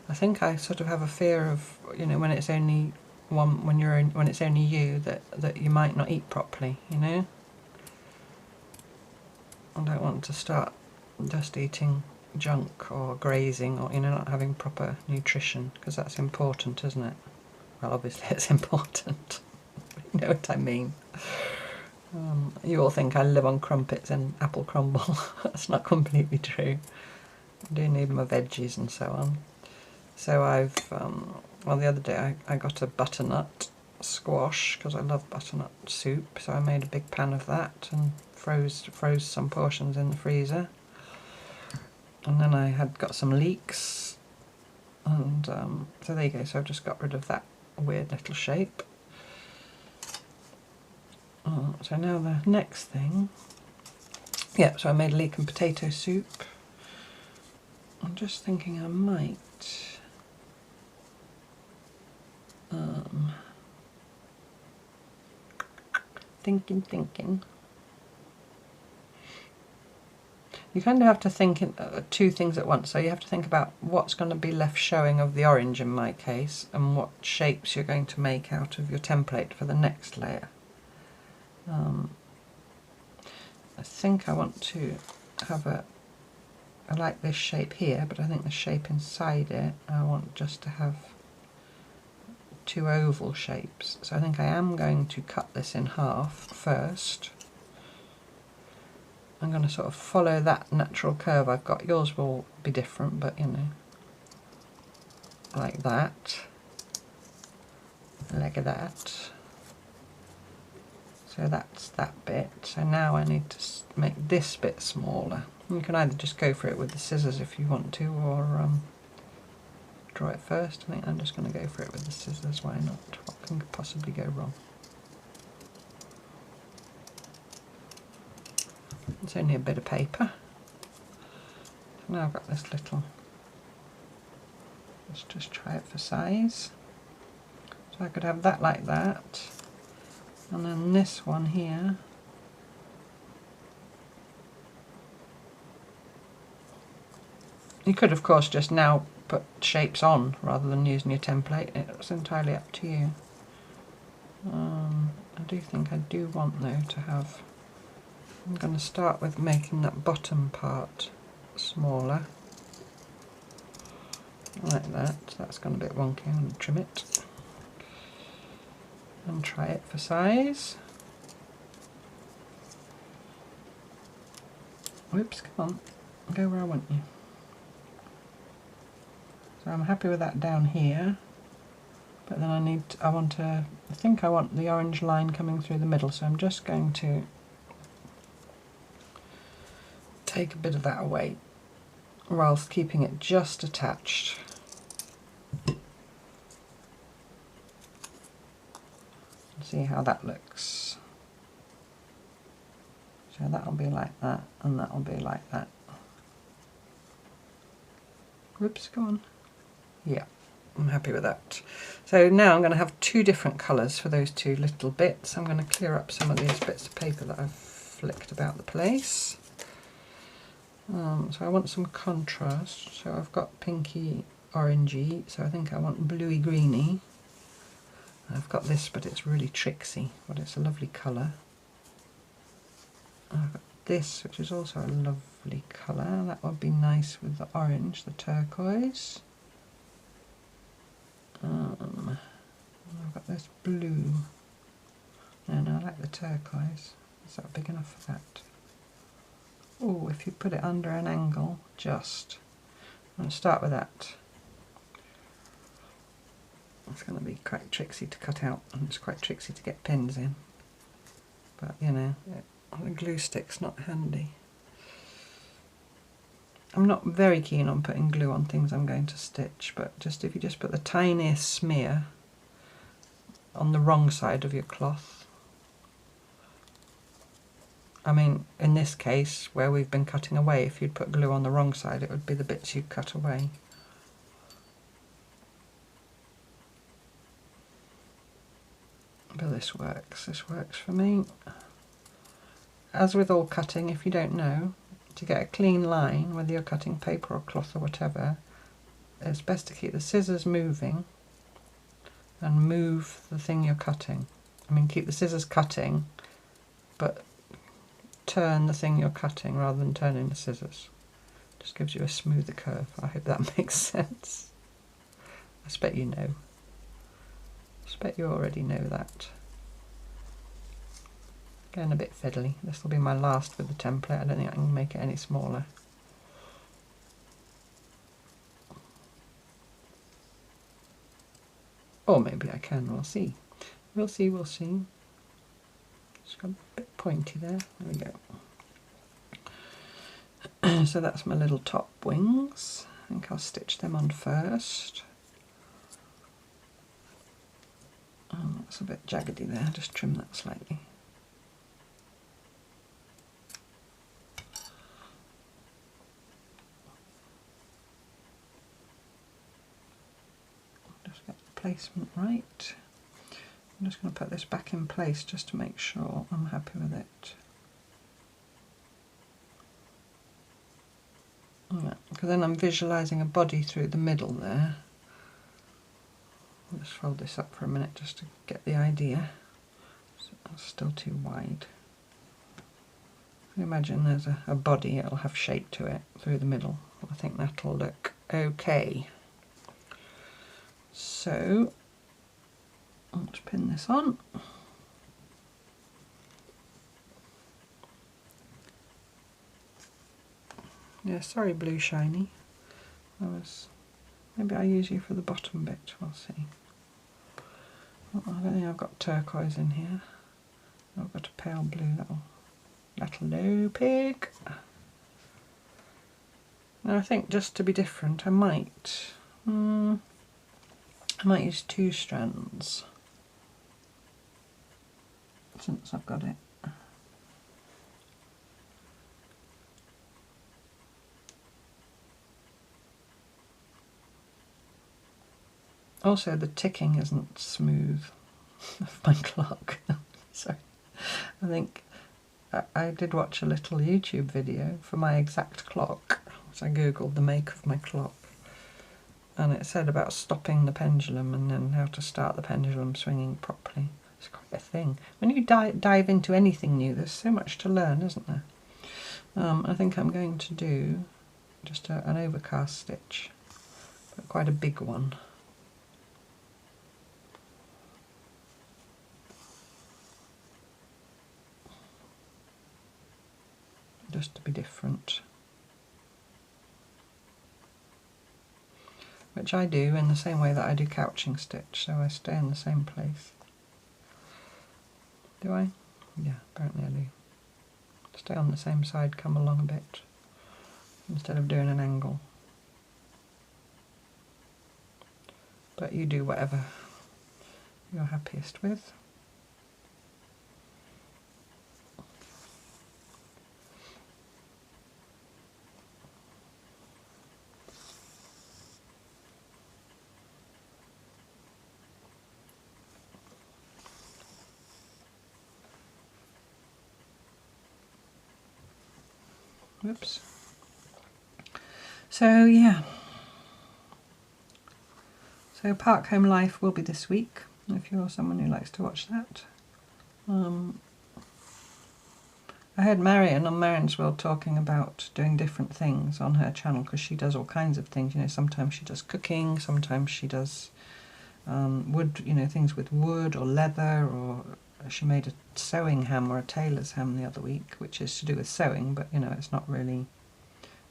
I think I sort of have a fear of, you know, when it's only when it's only you, that you might not eat properly, you know. I don't want to start just eating junk or grazing, or, you know, not having proper nutrition, because that's important, isn't it? Well, obviously it's important. You know what I mean. You all think I live on crumpets and apple crumble. That's not completely true. I do need my veggies and so on. So I've, well, the other day I got a butternut squash, because I love butternut soup, so I made a big pan of that and froze some portions in the freezer. And then I had got some leaks, and so there you go. So I've just got rid of that weird little shape. So now the next thing, yeah, so I made a leek and potato soup. I'm just thinking I might thinking. You kind of have to think two things at once. So you have to think about what's going to be left showing of the orange in my case, and what shapes you're going to make out of your template for the next layer. I think I want to have I like this shape here, but I think the shape inside it, I want just to have two oval shapes. So I think I am going to cut this in half first. I'm going to sort of follow that natural curve I've got. Yours will be different, but you know, like that, like that. So that's that bit. So now I need to make this bit smaller. You can either just go for it with the scissors if you want to, or draw it first. I think I'm just going to go for it with the scissors. Why not? What can possibly go wrong? It's only a bit of paper. So now I've got this little, let's just try it for size. So I could have that like that, and then this one here. You could of course just now put shapes on rather than using your template. It's entirely up to you. I do think I do want though to have, I'm going to start with making that bottom part smaller, like that. That's gone a bit wonky. I'm going to trim it and try it for size. Whoops, come on, go where I want you. So I'm happy with that down here, but then I think I want the orange line coming through the middle, so I'm just going to take a bit of that away whilst keeping it just attached. See how that looks. So that'll be like that, and that'll be like that. Whoops, go on. Yeah, I'm happy with that. So now I'm going to have two different colours for those two little bits. I'm going to clear up some of these bits of paper that I've flicked about the place. So I want some contrast. So I've got pinky orangey, so I think I want bluey greeny. I've got this, but it's really tricksy, but it's a lovely colour. I've got this, which is also a lovely colour. That would be nice with the orange, the turquoise. I've got this blue. And I like the turquoise. Is that big enough for that? Oh, if you put it under an angle, just. I'm going to start with that. It's going to be quite tricksy to cut out, and it's quite tricksy to get pins in. But you know, the glue stick's not handy. I'm not very keen on putting glue on things I'm going to stitch, but just if you just put the tiniest smear on the wrong side of your cloth. I mean, in this case, where we've been cutting away, if you'd put glue on the wrong side, it would be the bits you'd cut away. But this works for me. As with all cutting, if you don't know, to get a clean line, whether you're cutting paper or cloth or whatever, it's best to keep the scissors moving and move the thing you're cutting. I mean, keep the scissors cutting, but turn the thing you're cutting rather than turning the scissors. Just gives you a smoother curve. I hope that makes sense. I expect you know. I expect you already know that. Getting a bit fiddly. This will be my last with the template. I don't think I can make it any smaller. Or maybe I can, we'll see. We'll see. It's got a bit pointy there. There we go. So that's my little top wings. I think I'll stitch them on first. That's a bit jaggedy there, just trim that slightly. Just get the placement right. I'm just going to put this back in place just to make sure I'm happy with it. Yeah, because then I'm visualising a body through the middle there. I'll just fold this up for a minute just to get the idea. So that's still too wide. If you imagine there's a body, it'll have shape to it through the middle. I think that'll look okay. So let's pin this on. Yeah, sorry Blue Shiny. Maybe I'll use you for the bottom bit, we'll see. Oh, I don't think I've got turquoise in here. I've got a pale blue, that'll do, pig. Now I think just to be different I might use 2 strands since I've got it. Also, the ticking isn't smooth of my clock. So I think I did watch a little YouTube video for my exact clock. So I googled the make of my clock, and it said about stopping the pendulum and then how to start the pendulum swinging properly. It's quite a thing. When you dive into anything new, there's so much to learn, isn't there? I think I'm going to do just an overcast stitch, but quite a big one. Just to be different. Which I do in the same way that I do couching stitch, so I stay in the same place. Do I? Yeah, apparently I do. Stay on the same side, come along a bit, instead of doing an angle. But you do whatever you're happiest with. Whoops. So yeah. So Park Home Life will be this week, if you're someone who likes to watch that. I heard Marion on Marion's World talking about doing different things on her channel, because she does all kinds of things. You know, sometimes she does cooking, sometimes she does wood, you know, things with wood or leather, or she made a sewing ham or a tailor's ham the other week, which is to do with sewing, but you know, it's not really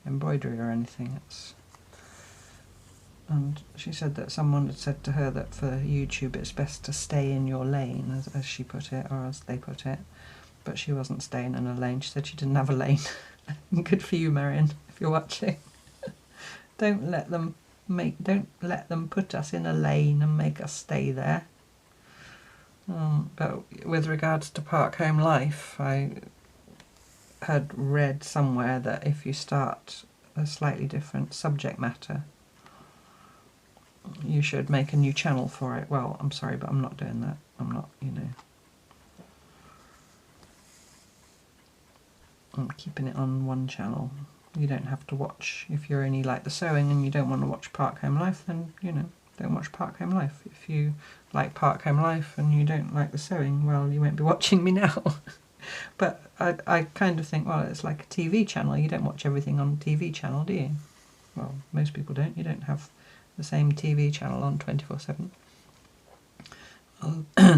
embroidery or anything. And she said that someone had said to her that for YouTube it's best to stay in your lane, as she put it, or as they put it. But she wasn't staying in a lane. She said she didn't have a lane. Good for you, Marion, if you're watching. Don't let them put us in a lane and make us stay there. But with regards to Park Home Life, I had read somewhere that if you start a slightly different subject matter, you should make a new channel for it. Well, I'm sorry, but I'm not doing that. I'm not, you know. I'm keeping it on one channel. You don't have to watch, if you're only like the sewing and you don't want to watch Park Home Life, then, you know, don't watch Park Home Life. If you like Park Home Life and you don't like the sewing, well, you won't be watching me now. But I kind of think, well, it's like a TV channel. You don't watch everything on a TV channel, do you? Well, most people don't. You don't have the same TV channel on 24/7.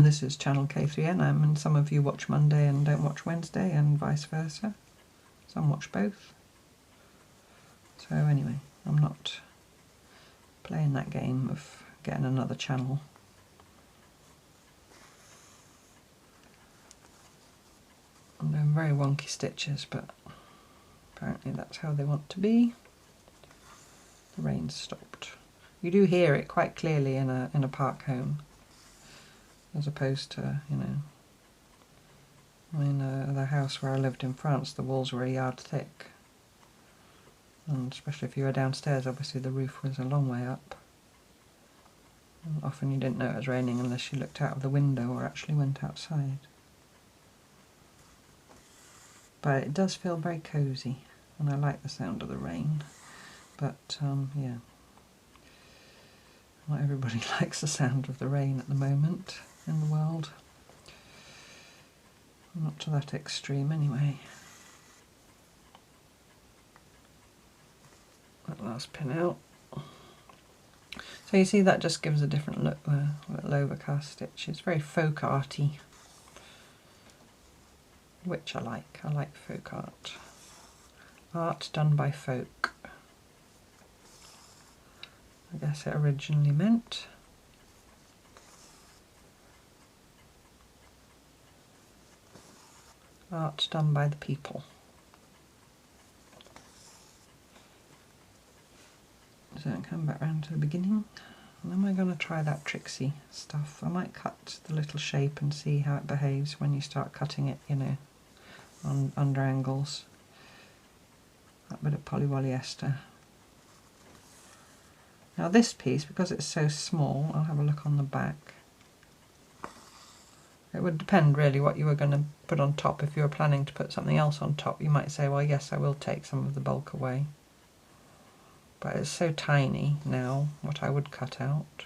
This is channel K3NM, and some of you watch Monday and don't watch Wednesday, and vice versa. Some watch both. So anyway, I'm not playing that game of getting another channel. I'm doing very wonky stitches, but Apparently that's how they want to be. The rain's stopped. You do hear it quite clearly in a park home, as opposed to, you know, in the house where I lived in France, the walls were a yard thick. And especially if you were downstairs, obviously the roof was a long way up. And often you didn't know it was raining unless you looked out of the window or actually went outside. But it does feel very cosy, and I like the sound of the rain. But yeah, not everybody likes the sound of the rain at the moment in the world. Not to that extreme anyway. That last pin out. So you see that just gives a different look there, a little overcast stitch. It's very folk arty, which I like. I like folk art. Art done by folk, I guess it originally meant. Art done by the people. So come back round to the beginning. And am I going to try that tricksy stuff? I might cut the little shape and see how it behaves when you start cutting it, you know, on under angles. That bit of polyester. Now this piece, because it's so small, I'll have a look on the back. It would depend really what you were going to put on top. If you were planning to put something else on top, you might say, well, yes, I will take some of the bulk away. But it's so tiny now, what I would cut out.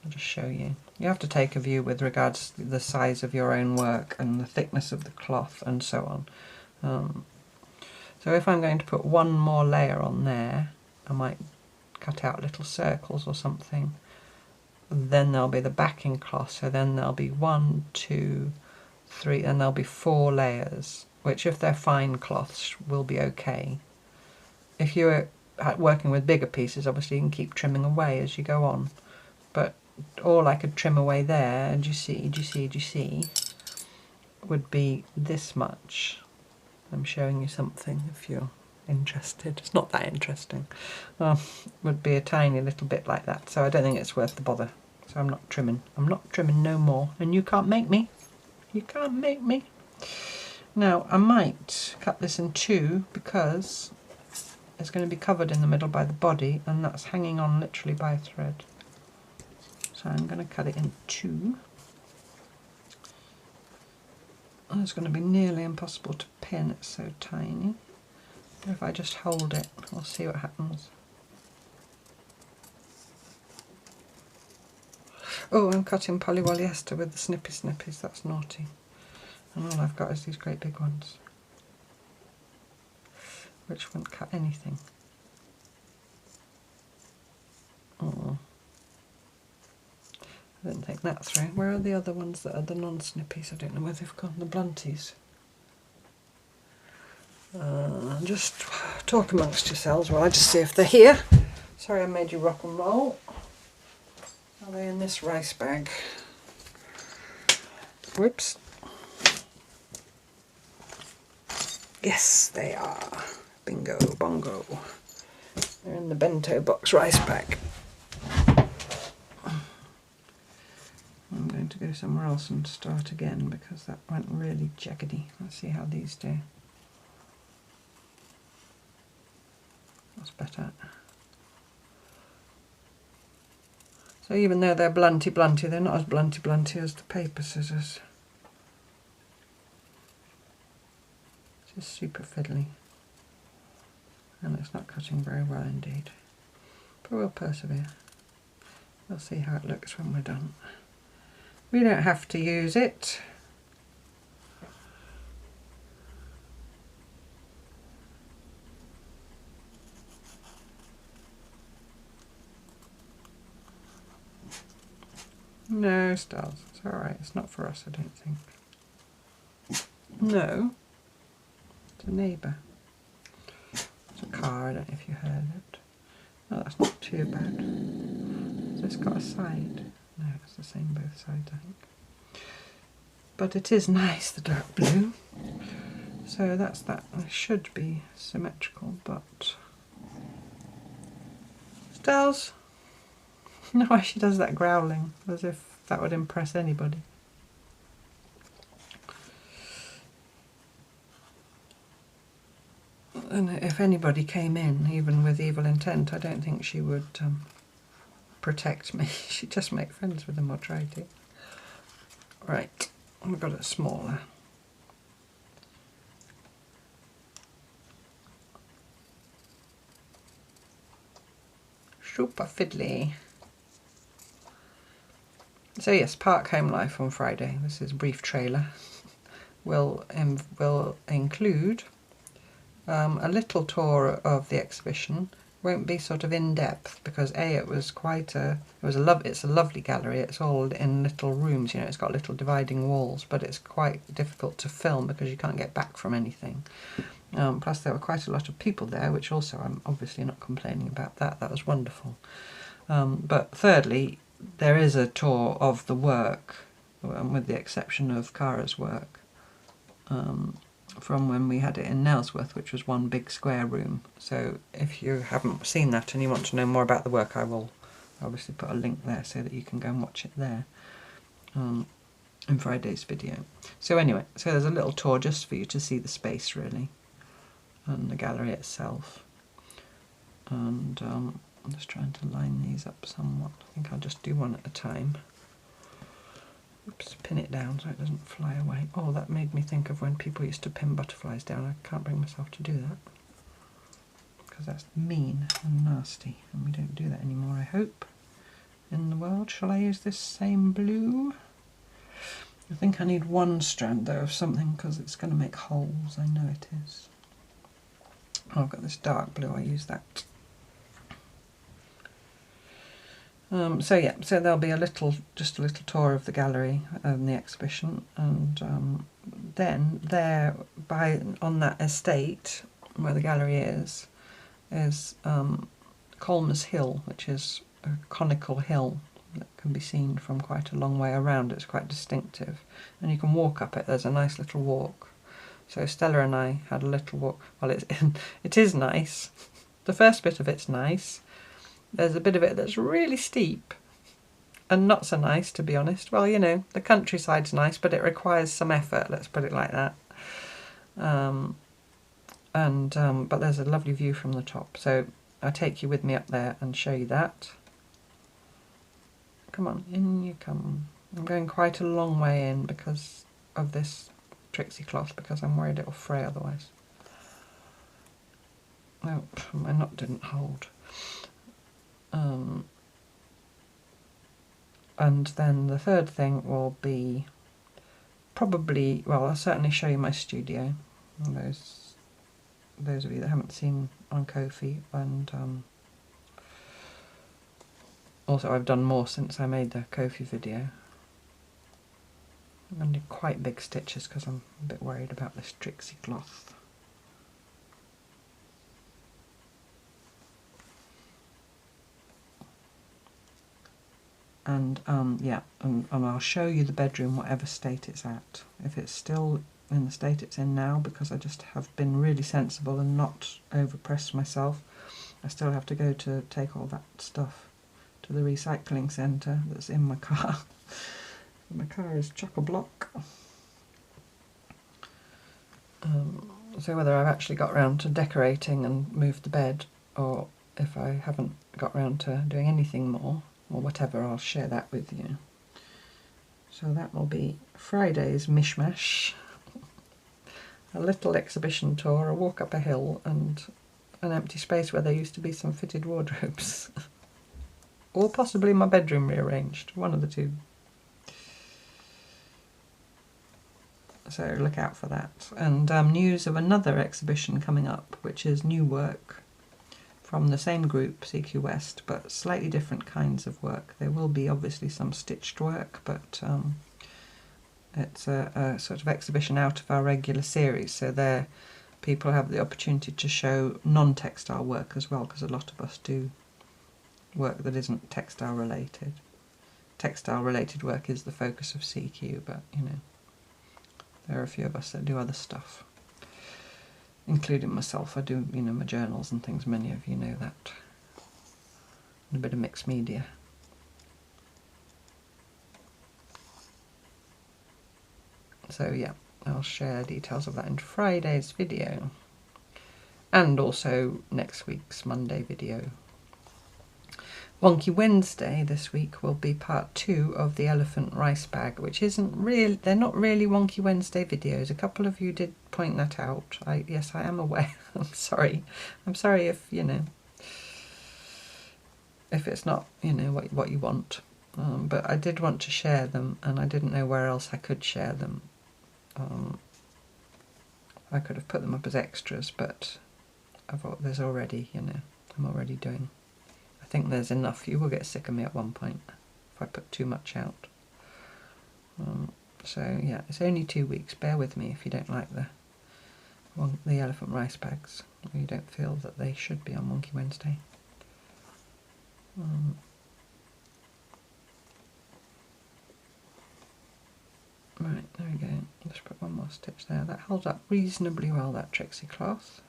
I'll just show you. You have to take a view with regards to the size of your own work and the thickness of the cloth and so on. So if I'm going to put one more layer on there, I might cut out little circles or something. Then there'll be the backing cloth, so then there'll be 1, 2, 3, and there'll be 4 layers, which if they're fine cloths will be okay. If you're working with bigger pieces, obviously you can keep trimming away as you go on, but all I could trim away there, and do you see, would be this much. I'm showing you something if you're interested. It's not that interesting. Would be a tiny little bit like that, so I don't think it's worth the bother. So I'm not trimming. I'm not trimming no more, and you can't make me. You can't make me. Now I might cut this in 2 because it's going to be covered in the middle by the body, and that's hanging on literally by a thread. So I'm going to cut it in 2. And it's going to be nearly impossible to pin, it's so tiny. But if I just hold it, we'll see what happens. Oh, I'm cutting polyester with the snippies, that's naughty. And all I've got is these great big ones, which won't cut anything. Oh, I didn't think that through. Where are the other ones that are the non-snippies? I don't know where they've gone, the blunties. Just talk amongst yourselves while I just see if they're here. Sorry I made you rock and roll. Are they in this rice bag? Whoops. Yes, they are. Bingo, bongo. They're in the bento box rice bag. I'm going to go somewhere else and start again because that went really jaggedy. Let's see how these do. That's better. So even though they're blunty, they're not as blunty as the paper scissors. It's just super fiddly. And it's not cutting very well indeed. But we'll persevere. We'll see how it looks when we're done. We don't have to use it. No, stars. It's alright. It's not for us, I don't think. No. It's a neighbour. It's a car. I don't know if you heard it. Oh, that's not too bad. Has this got a side? No, it's the same both sides, I think. But it is nice, the dark blue. So So that's that. It should be symmetrical, but Stells, I don't know why she does that growling, as if that would impress anybody. And if anybody came in, even with evil intent, I don't think she would protect me. She'd just make friends with them or try to. Right, we've got it smaller. Super fiddly. So yes, Park Home Life on Friday. This is a brief trailer. Will include a little tour of the exhibition. Won't be sort of in depth because it was quite it's a lovely gallery. It's all in little rooms, you know, it's got little dividing walls, but it's quite difficult to film because you can't get back from anything. Plus there were quite a lot of people there, which also I'm obviously not complaining about that. That was wonderful. But thirdly, there is a tour of the work, with the exception of Cara's work, from when we had it in Nailsworth, which was one big square room. So if you haven't seen that and you want to know more about the work, I will obviously put a link there so that you can go and watch it there in Friday's video. So anyway, so there's a little tour just for you to see the space really, and the gallery itself. And I'm just trying to line these up somewhat. I think I'll just do one at a time. Oops, pin it down so it doesn't fly away. Oh, that made me think of when people used to pin butterflies down. I can't bring myself to do that because that's mean and nasty, and we don't do that anymore, I hope, in the world. Shall I use this same blue? I think I need one strand though of something because it's going to make holes. I know it is. Oh, I've got this dark blue. I use that. So yeah, so there'll be just a little tour of the gallery and the exhibition, and then there, on that estate where the gallery is Colmers Hill, which is a conical hill that can be seen from quite a long way around. It's quite distinctive, and you can walk up it. There's a nice little walk. So Stella and I had a little walk. Well, it is nice. The first bit of it's nice. There's a bit of it that's really steep and not so nice, to be honest. Well, you know, the countryside's nice, but it requires some effort, let's put it like that. But there's a lovely view from the top. So I'll take you with me up there and show you that. Come on, in you come. I'm going quite a long way in because of this trixie cloth, because I'm worried it'll fray otherwise. Oh, my knot didn't hold. And then the third thing will be probably, well, I'll certainly show you my studio. Those of you that haven't seen on Ko-fi, and also I've done more since I made the Ko-fi video. I'm going to do quite big stitches because I'm a bit worried about this trixie cloth. And yeah, and I'll show you the bedroom whatever state it's at. If it's still in the state it's in now, because I just have been really sensible and not overpressed myself, I still have to go to take all that stuff to the recycling centre that's in my car. My car is chock-a-block. So whether I've actually got round to decorating and moved the bed, or if I haven't got round to doing anything more, or whatever, I'll share that with you. So that will be Friday's mishmash. A little exhibition tour, a walk up a hill, and an empty space where there used to be some fitted wardrobes. Or possibly my bedroom rearranged, one of the two. So look out for that. And news of another exhibition coming up, which is new work from the same group, CQ West, but slightly different kinds of work. There will be obviously some stitched work, but it's a sort of exhibition out of our regular series, so there people have the opportunity to show non-textile work as well, because a lot of us do work that isn't textile related. Textile related work is the focus of CQ, but you know, there are a few of us that do other stuff. including myself. I do, you know, my journals and things, many of you know that. And a bit of mixed media. So yeah, I'll share details of that in Friday's video. And also next week's Monday video. Wonky Wednesday this week will be part 2 of the elephant rice bag, which isn't really, they're not really Wonky Wednesday videos. A couple of you did point that out. Yes, I am aware. I'm sorry. I'm sorry if, you know, if it's not, you know, what you want. But I did want to share them, and I didn't know where else I could share them. I could have put them up as extras, but I thought there's already, you know, I'm already doing. I think there's enough. You will get sick of me at one point if I put too much out. So yeah, it's only 2 weeks. Bear with me if you don't like the elephant rice bags, or you don't feel that they should be on Wonky Wednesday. Right, there we go. Let's put one more stitch there. That holds up reasonably well, that Trixie cloth.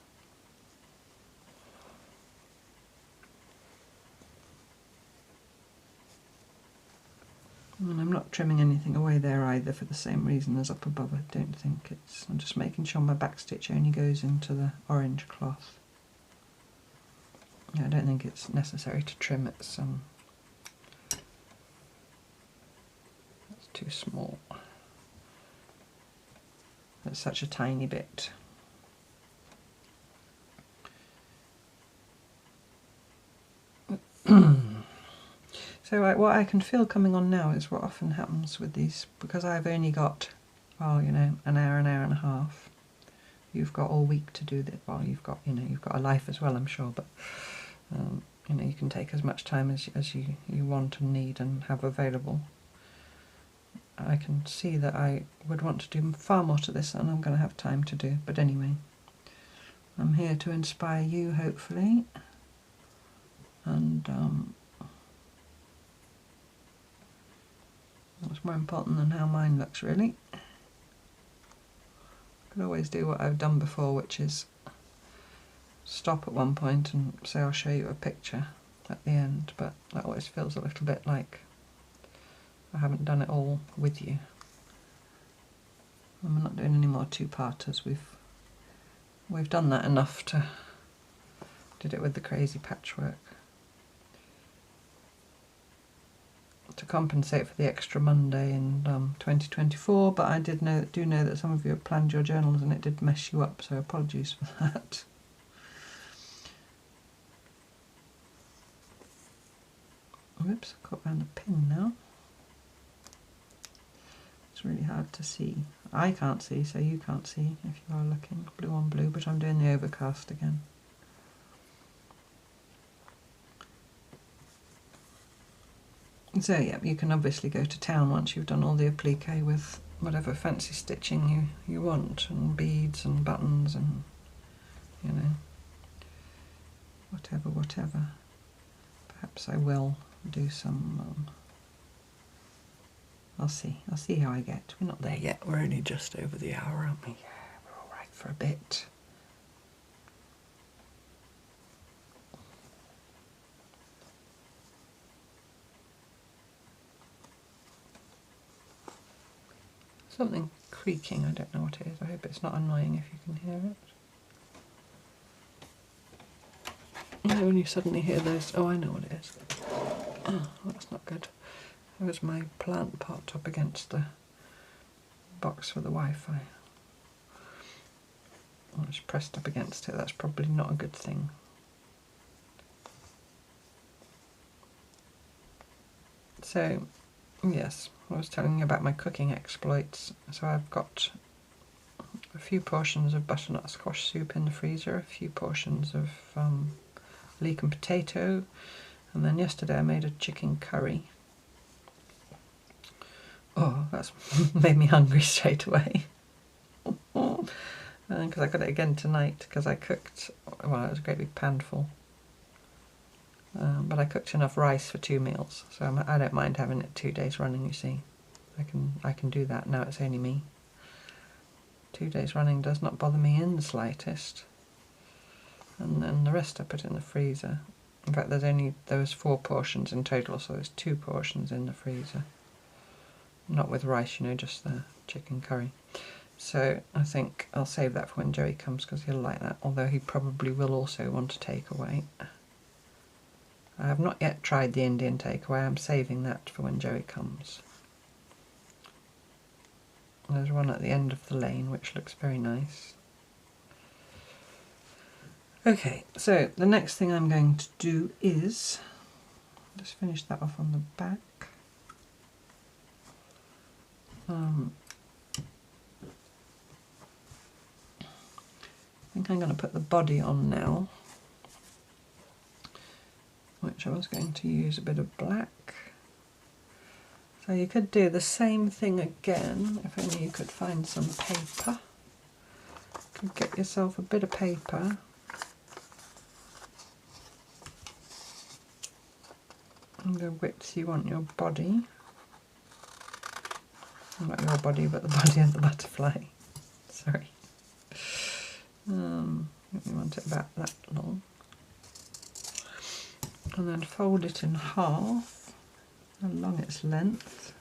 And I'm not trimming anything away there either for the same reason as up above. I don't think it's... I'm just making sure my back stitch only goes into the orange cloth. Yeah, I don't think it's necessary to trim it. It's too small. It's such a tiny bit. So what I can feel coming on now is what often happens with these, because I've only got, well, you know, an hour and a half. You've got all week to do that. Well, you've got, you know, you've got a life as well, I'm sure, but you know, you can take as much time as you want and need and have available. I can see that I would want to do far more to this than I'm going to have time to do. But anyway, I'm here to inspire you, hopefully. And that's more important than how mine looks, really. I could always do what I've done before, which is stop at one point and say I'll show you a picture at the end, but that always feels a little bit like I haven't done it all with you. I'm not doing any more two-parters. We've done that enough to... Did it with the crazy patchwork. To compensate for the extra Monday in 2024, but I do know that some of you have planned your journals and it did mess you up, so apologies for that. Whoops, I caught around the pin now. It's really hard to see. I can't see, so you can't see if you are looking blue on blue, but I'm doing the overcast again. So yeah, you can obviously go to town once you've done all the applique with whatever fancy stitching you want, and beads and buttons and, you know, whatever. Perhaps I will do some... I'll see how I get. We're not there yet. We're only just over the hour, aren't we? Yeah, we're all right for a bit. Something creaking. I don't know what it is. I hope it's not annoying if you can hear it. You know when you suddenly hear those... Oh, I know what it is. Oh, that's not good. It was my plant pot up against the box for the Wi-Fi. I was pressed up against it. That's probably not a good thing. So, yes, I was telling you about my cooking exploits. So I've got a few portions of butternut squash soup in the freezer, a few portions of leek and potato, and then yesterday I made a chicken curry. Oh, that's made me hungry straight away. Because I got it again tonight, because I cooked, well, it was a great big pan full. But I cooked enough rice for 2 meals, so I don't mind having it 2 days running, you see. I can do that now, it's only me. 2 days running does not bother me in the slightest. and then the rest I put in the freezer. In fact, there was 4 portions in total, so there's 2 portions in the freezer. Not with rice, you know, just the chicken curry. So I think I'll save that for when Joey comes, because he'll like that, although he probably will also want a takeaway. I have not yet tried the Indian takeaway. I'm saving that for when Joey comes. There's one at the end of the lane which looks very nice. Okay, so the next thing I'm going to do is just finish that off on the back. I think I'm going to put the body on now, which I was going to use a bit of black. So you could do the same thing again, if only you could find some paper. You could get yourself a bit of paper. And the width you want your body. Not your body, but the body of the butterfly. Sorry. We want it about that long. And then fold it in half along its length.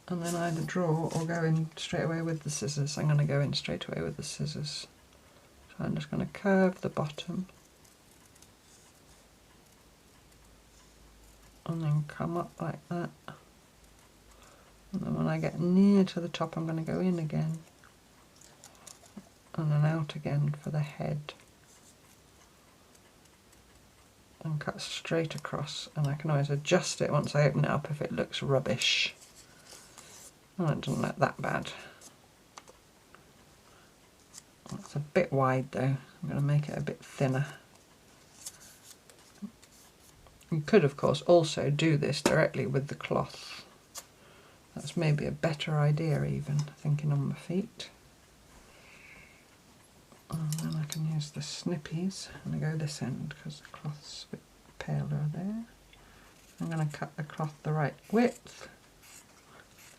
And then either draw or go in straight away with the scissors. I'm going to go in straight away with the scissors. So I'm just going to curve the bottom. And then come up like that. And then when I get near to the top, I'm going to go in again. And then out again for the head. And cut straight across. And I can always adjust it once I open it up if it looks rubbish. Oh, it doesn't look that bad. It's a bit wide though. I'm going to make it a bit thinner. You could, of course, also do this directly with the cloth. That's maybe a better idea even, thinking on my feet. And then I can use the snippies. I'm going to go this end because the cloth's a bit paler there. I'm going to cut the cloth the right width.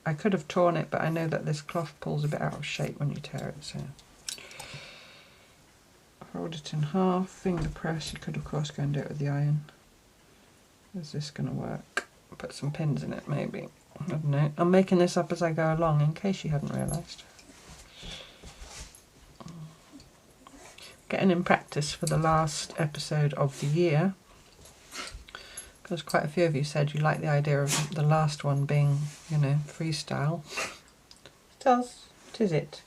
I could have torn it, but I know that this cloth pulls a bit out of shape when you tear it, so. Fold it in half, finger press. You could, of course, go and do it with the iron. Is this going to work? Put some pins in it, maybe. I don't know. I'm making this up as I go along, in case you hadn't realised. Getting in practice for the last episode of the year, because quite a few of you said you like the idea of the last one being, you know, freestyle. Tis it.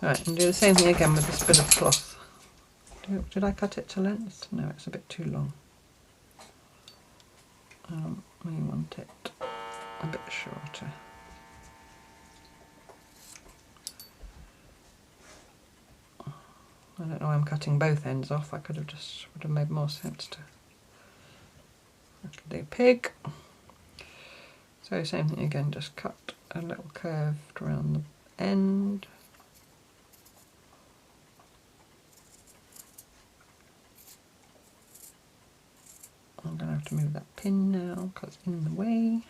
Right, and do the same thing again with this bit of cloth. Did I cut it to length? No, it's a bit too long. We want it a bit shorter. I don't know why I'm cutting both ends off. Would have made more sense to. I could do pig. So same thing again, just cut a little curve around the end. I'm going to have to move that pin now because it's in the way.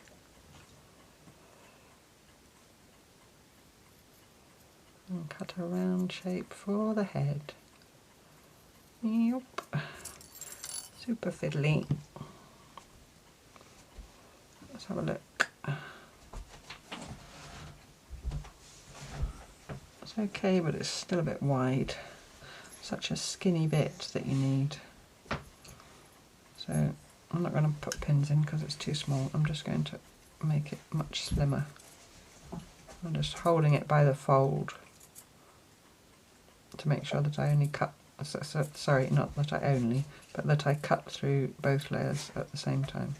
And cut a round shape for the head. Yep. Super fiddly. Let's have a look. It's okay, but it's still a bit wide. Such a skinny bit that you need. So I'm not going to put pins in because it's too small. I'm just going to make it much slimmer. I'm just holding it by the fold to make sure that I only cut, sorry, not that I only, but that I cut through both layers at the same time.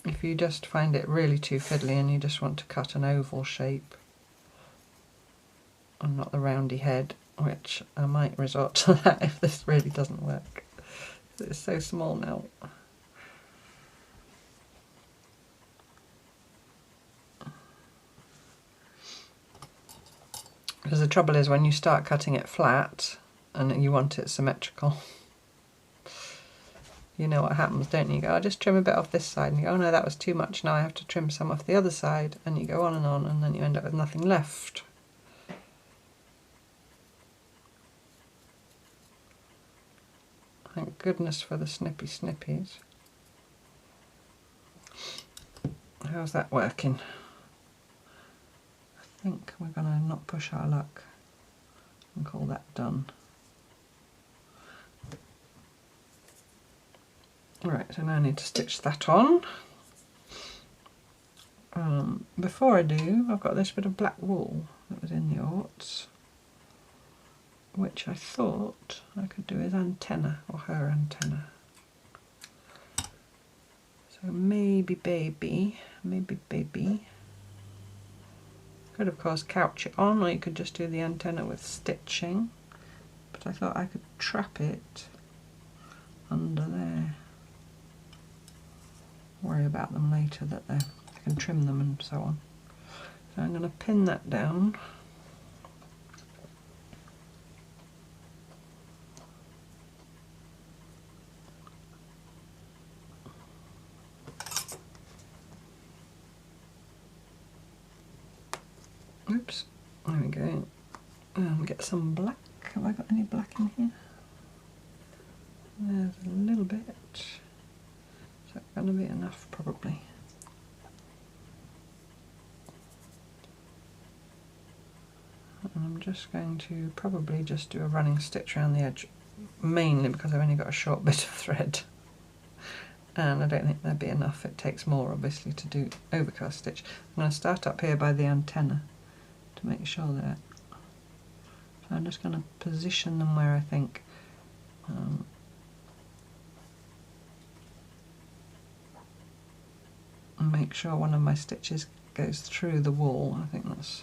If you just find it really too fiddly and you just want to cut an oval shape and not the roundy head, which I might resort to that if this really doesn't work. It's so small now. Because the trouble is when you start cutting it flat and you want it symmetrical, you know what happens, don't you? You go, I'll just trim a bit off this side, and you go, oh no, that was too much, now I have to trim some off the other side, and you go on, and then you end up with nothing left. Thank goodness for the snippy snippies. How's that working? I think we're going to not push our luck and call that done. Right, so now I need to stitch that on. Before I do, I've got this bit of black wool that was in the aughts, which I thought I could do his antenna, or her antenna. So maybe baby. Could of course couch it on, or you could just do the antenna with stitching, but I thought I could trap it under there. Worry about them later, that I can trim them and so on. So I'm going to pin that down. Oops, there we go. Get some black. Have I got any black in here? There's a little bit. Is that going to be enough? Probably. And I'm just going to probably just do a running stitch around the edge, mainly because I've only got a short bit of thread. And I don't think there'd be enough. It takes more, obviously, to do overcast stitch. I'm going to start up here by the antenna to make sure that. So I'm just going to position them where I think and make sure one of my stitches goes through the wool. I think that's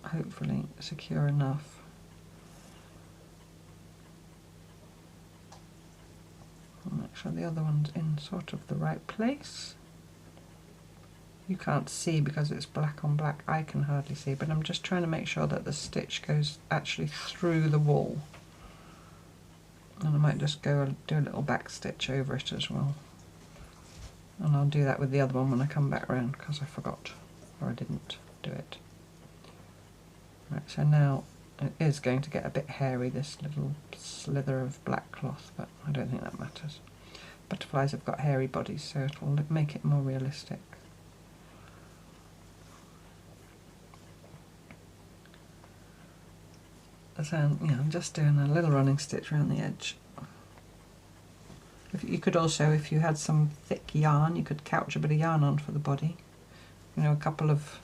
hopefully secure enough. I'll make sure the other one's in sort of the right place. You can't see because it's black on black, I can hardly see, but I'm just trying to make sure that the stitch goes actually through the wool. And I might just go do a little back stitch over it as well. And I'll do that with the other one when I come back round, because I forgot, or I didn't do it. Right, so now it is going to get a bit hairy, this little slither of black cloth, but I don't think that matters. Butterflies have got hairy bodies, so it will make it more realistic. So, I'm just doing a little running stitch around the edge. You could also, if you had some thick yarn, you could couch a bit of yarn on for the body. You know, a couple of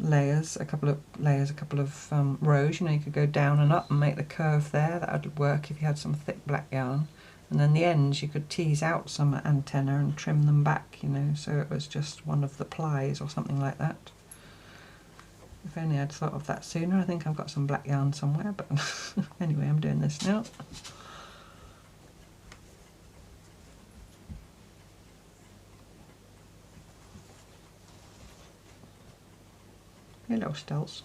layers, a couple of rows. You know, you could go down and up and make the curve there. That would work if you had some thick black yarn. And then the ends, you could tease out some antenna and trim them back, you know, so it was just one of the plies or something like that. If only I'd thought of that sooner. I think I've got some black yarn somewhere, but anyway, I'm doing this now. Hello, Stelz.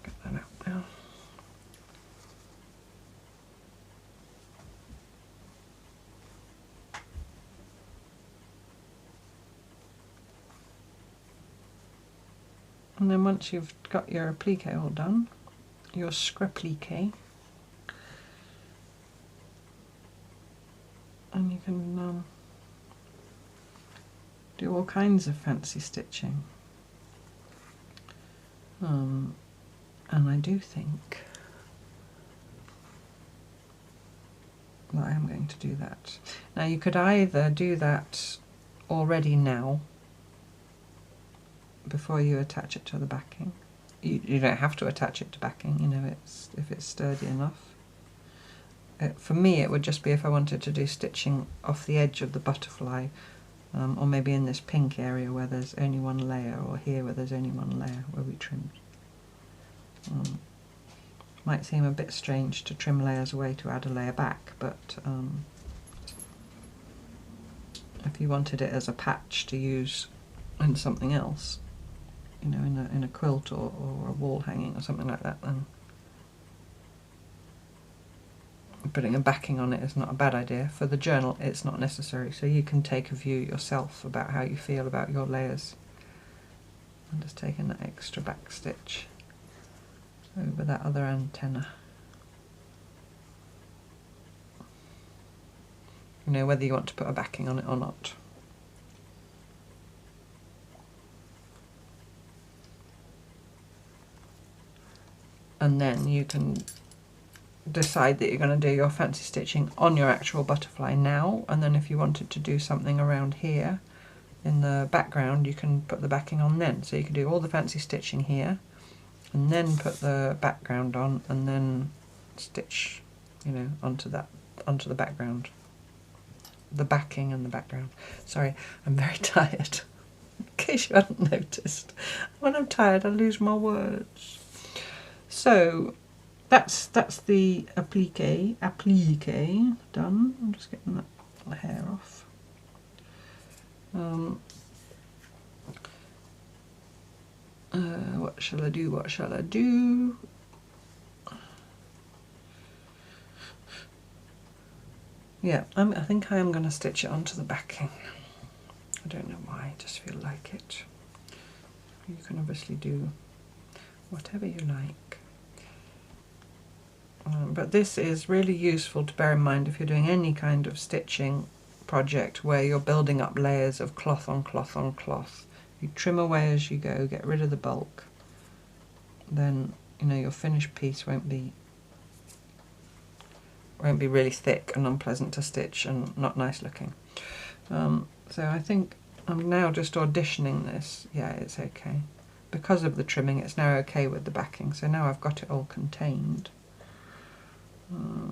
Get that out now. And then once you've got your applique all done, your scrappliqué, and you can do all kinds of fancy stitching. And I do think that I am going to do that. Now you could either do that already now, before you attach it to the backing. You don't have to attach it to backing, you know, if it's sturdy enough. For me it would just be if I wanted to do stitching off the edge of the butterfly, or maybe in this pink area where there's only one layer, or here where there's only one layer where we trimmed. Might seem a bit strange to trim layers away to add a layer back, but if you wanted it as a patch to use in something else, you know, in a quilt or a wall hanging or something like that, then putting a backing on it is not a bad idea. For the journal it's not necessary, so you can take a view yourself about how you feel about your layers. I'm just taking that extra back stitch over that other antenna. You know, whether you want to put a backing on it or not. And then you can decide that you're going to do your fancy stitching on your actual butterfly now, and then if you wanted to do something around here in the background, you can put the backing on then. So you can do all the fancy stitching here and then put the background on and then stitch, you know, onto the background, the backing and the background. Sorry, I'm very tired, in case you hadn't noticed. When I'm tired I lose my words. So that's the applique done. I'm just getting that hair off. What shall I do? What shall I do? Yeah, I think I am going to stitch it onto the backing. I don't know why, I just feel like it. You can obviously do whatever you like. But this is really useful to bear in mind if you're doing any kind of stitching project where you're building up layers of cloth on cloth on cloth. You trim away as you go, get rid of the bulk, then you know your finished piece won't be really thick and unpleasant to stitch and not nice looking. So I think I'm now just auditioning this. Yeah, it's okay. Because of the trimming, it's now okay with the backing. So now I've got it all contained. I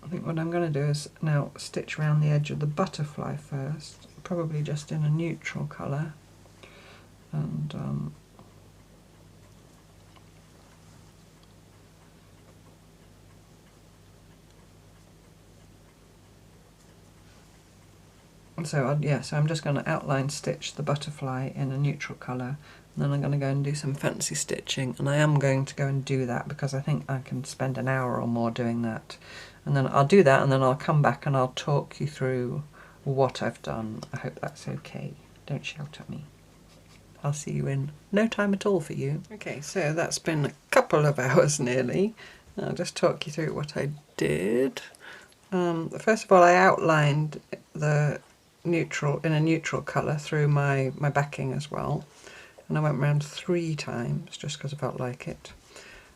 think what I'm going to do is now stitch around the edge of the butterfly first, probably just in a neutral colour, and so I'm just going to outline stitch the butterfly in a neutral colour, and then I'm going to go and do some fancy stitching, and I am going to go and do that because I think I can spend an hour or more doing that. And then I'll do that, and then I'll come back and I'll talk you through what I've done. I hope that's okay. Don't shout at me. I'll see you in no time at all for you. Okay, so that's been a couple of hours nearly. I'll just talk you through what I did. First of all, I outlined the neutral in a neutral colour through my backing as well, and I went around 3 times just because I felt like it.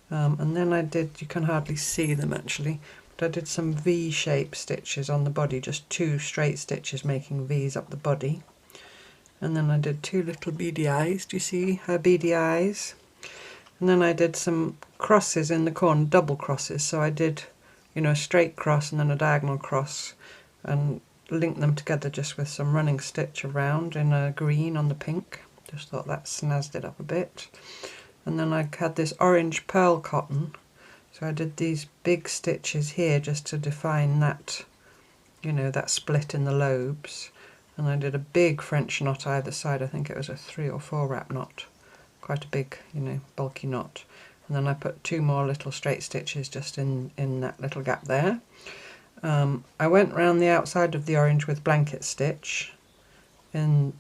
And then I did, you can hardly see them actually, but I did some V-shape stitches on the body, just 2 straight stitches making V's up the body. And then I did 2 little beady eyes. Do you see her beady eyes? And then I did some crosses in the corner, double crosses. So I did, you know, a straight cross and then a diagonal cross, and linked them together just with some running stitch around in a green on the pink. Just thought that snazzed it up a bit. And then I had this orange pearl cotton, so I did these big stitches here just to define that, you know, that split in the lobes. And I did a big French knot either side. I think it was a 3 or 4 wrap knot, quite a big, you know, bulky knot. And then I put 2 more little straight stitches just in that little gap there. I went round the outside of the orange with blanket stitch in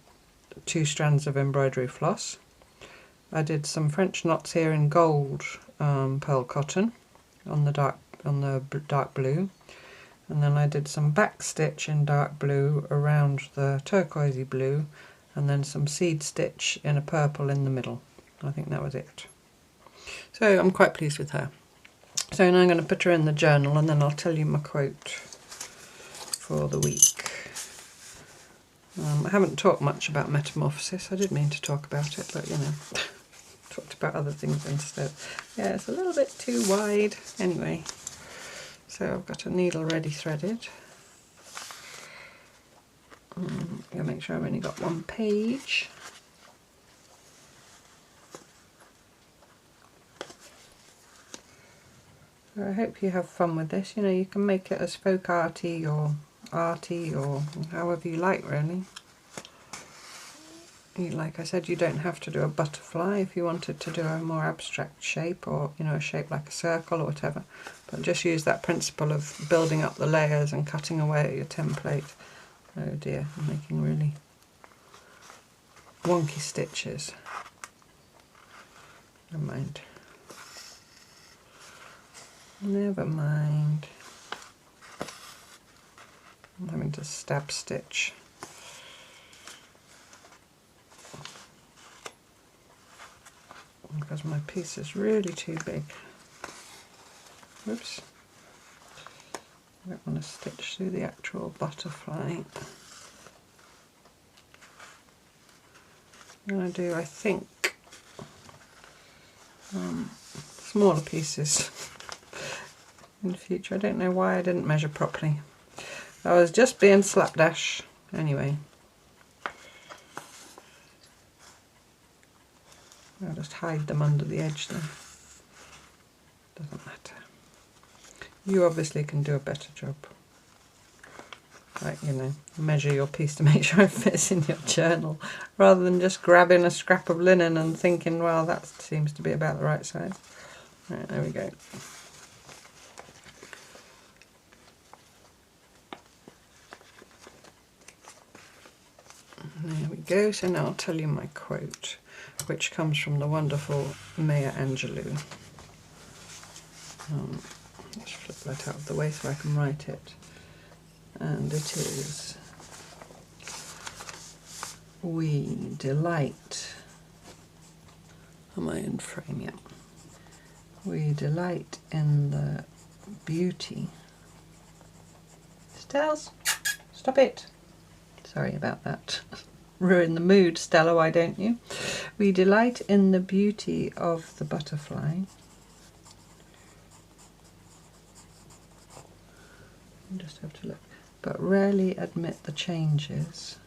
2 strands of embroidery floss. I did some French knots here in gold pearl cotton on the dark blue, and then I did some back stitch in dark blue around the turquoisey blue, and then some seed stitch in a purple in the middle. I think that was it. So I'm quite pleased with her. So now I'm going to put her in the journal, and then I'll tell you my quote for the week. I haven't talked much about metamorphosis. I did mean to talk about it, but you know, talked about other things instead. Yeah, it's a little bit too wide. Anyway, so I've got a needle ready threaded. I'm going to make sure I've only got 1 page. So I hope you have fun with this. You know, you can make it as folk arty or however you like, really. like I said, you don't have to do a butterfly if you wanted to do a more abstract shape, or a shape like a circle or whatever, but just use that principle of building up the layers and cutting away at your template. Oh dear, I'm making really wonky stitches. Never mind. Never mind. I'm having to stab stitch. Because my piece is really too big. Whoops. I don't want to stitch through the actual butterfly. I'm going to do, I think, smaller pieces in the future. I don't know why I didn't measure properly. I was just being slapdash anyway. I'll just hide them under the edge then. Doesn't matter. You obviously can do a better job. Like, measure your piece to make sure it fits in your journal, rather than just grabbing a scrap of linen and thinking, well, that seems to be about the right size. Right, there we go. There we go. So now I'll tell you my quote, which comes from the wonderful Maya Angelou. Let's flip that out of the way so I can write it. And it is, we delight, am I in frame yet? We delight in the beauty. Stells, stop it. Sorry about that. Ruin the mood, Stella, why don't you? We delight in the beauty of the butterfly. I just have to look. But rarely admit the changes.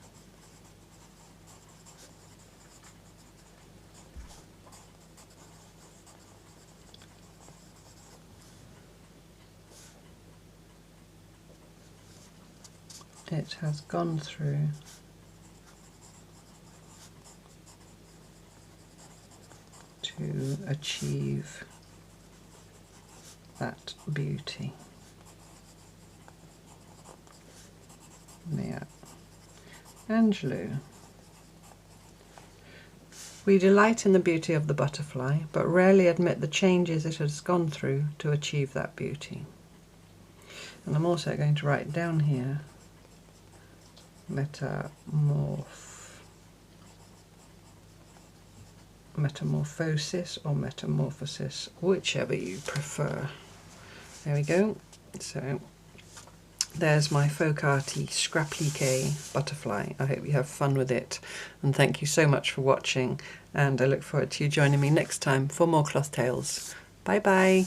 It has gone through to achieve that beauty. Maya Angelou. We delight in the beauty of the butterfly, but rarely admit the changes it has gone through to achieve that beauty. And I'm also going to write down here, metamorphosis or metamorphosis, whichever you prefer. There we go. So there's my folk arty Scrappliqué butterfly. I hope you have fun with it, and thank you so much for watching, and I look forward to you joining me next time for more cloth tales. Bye bye.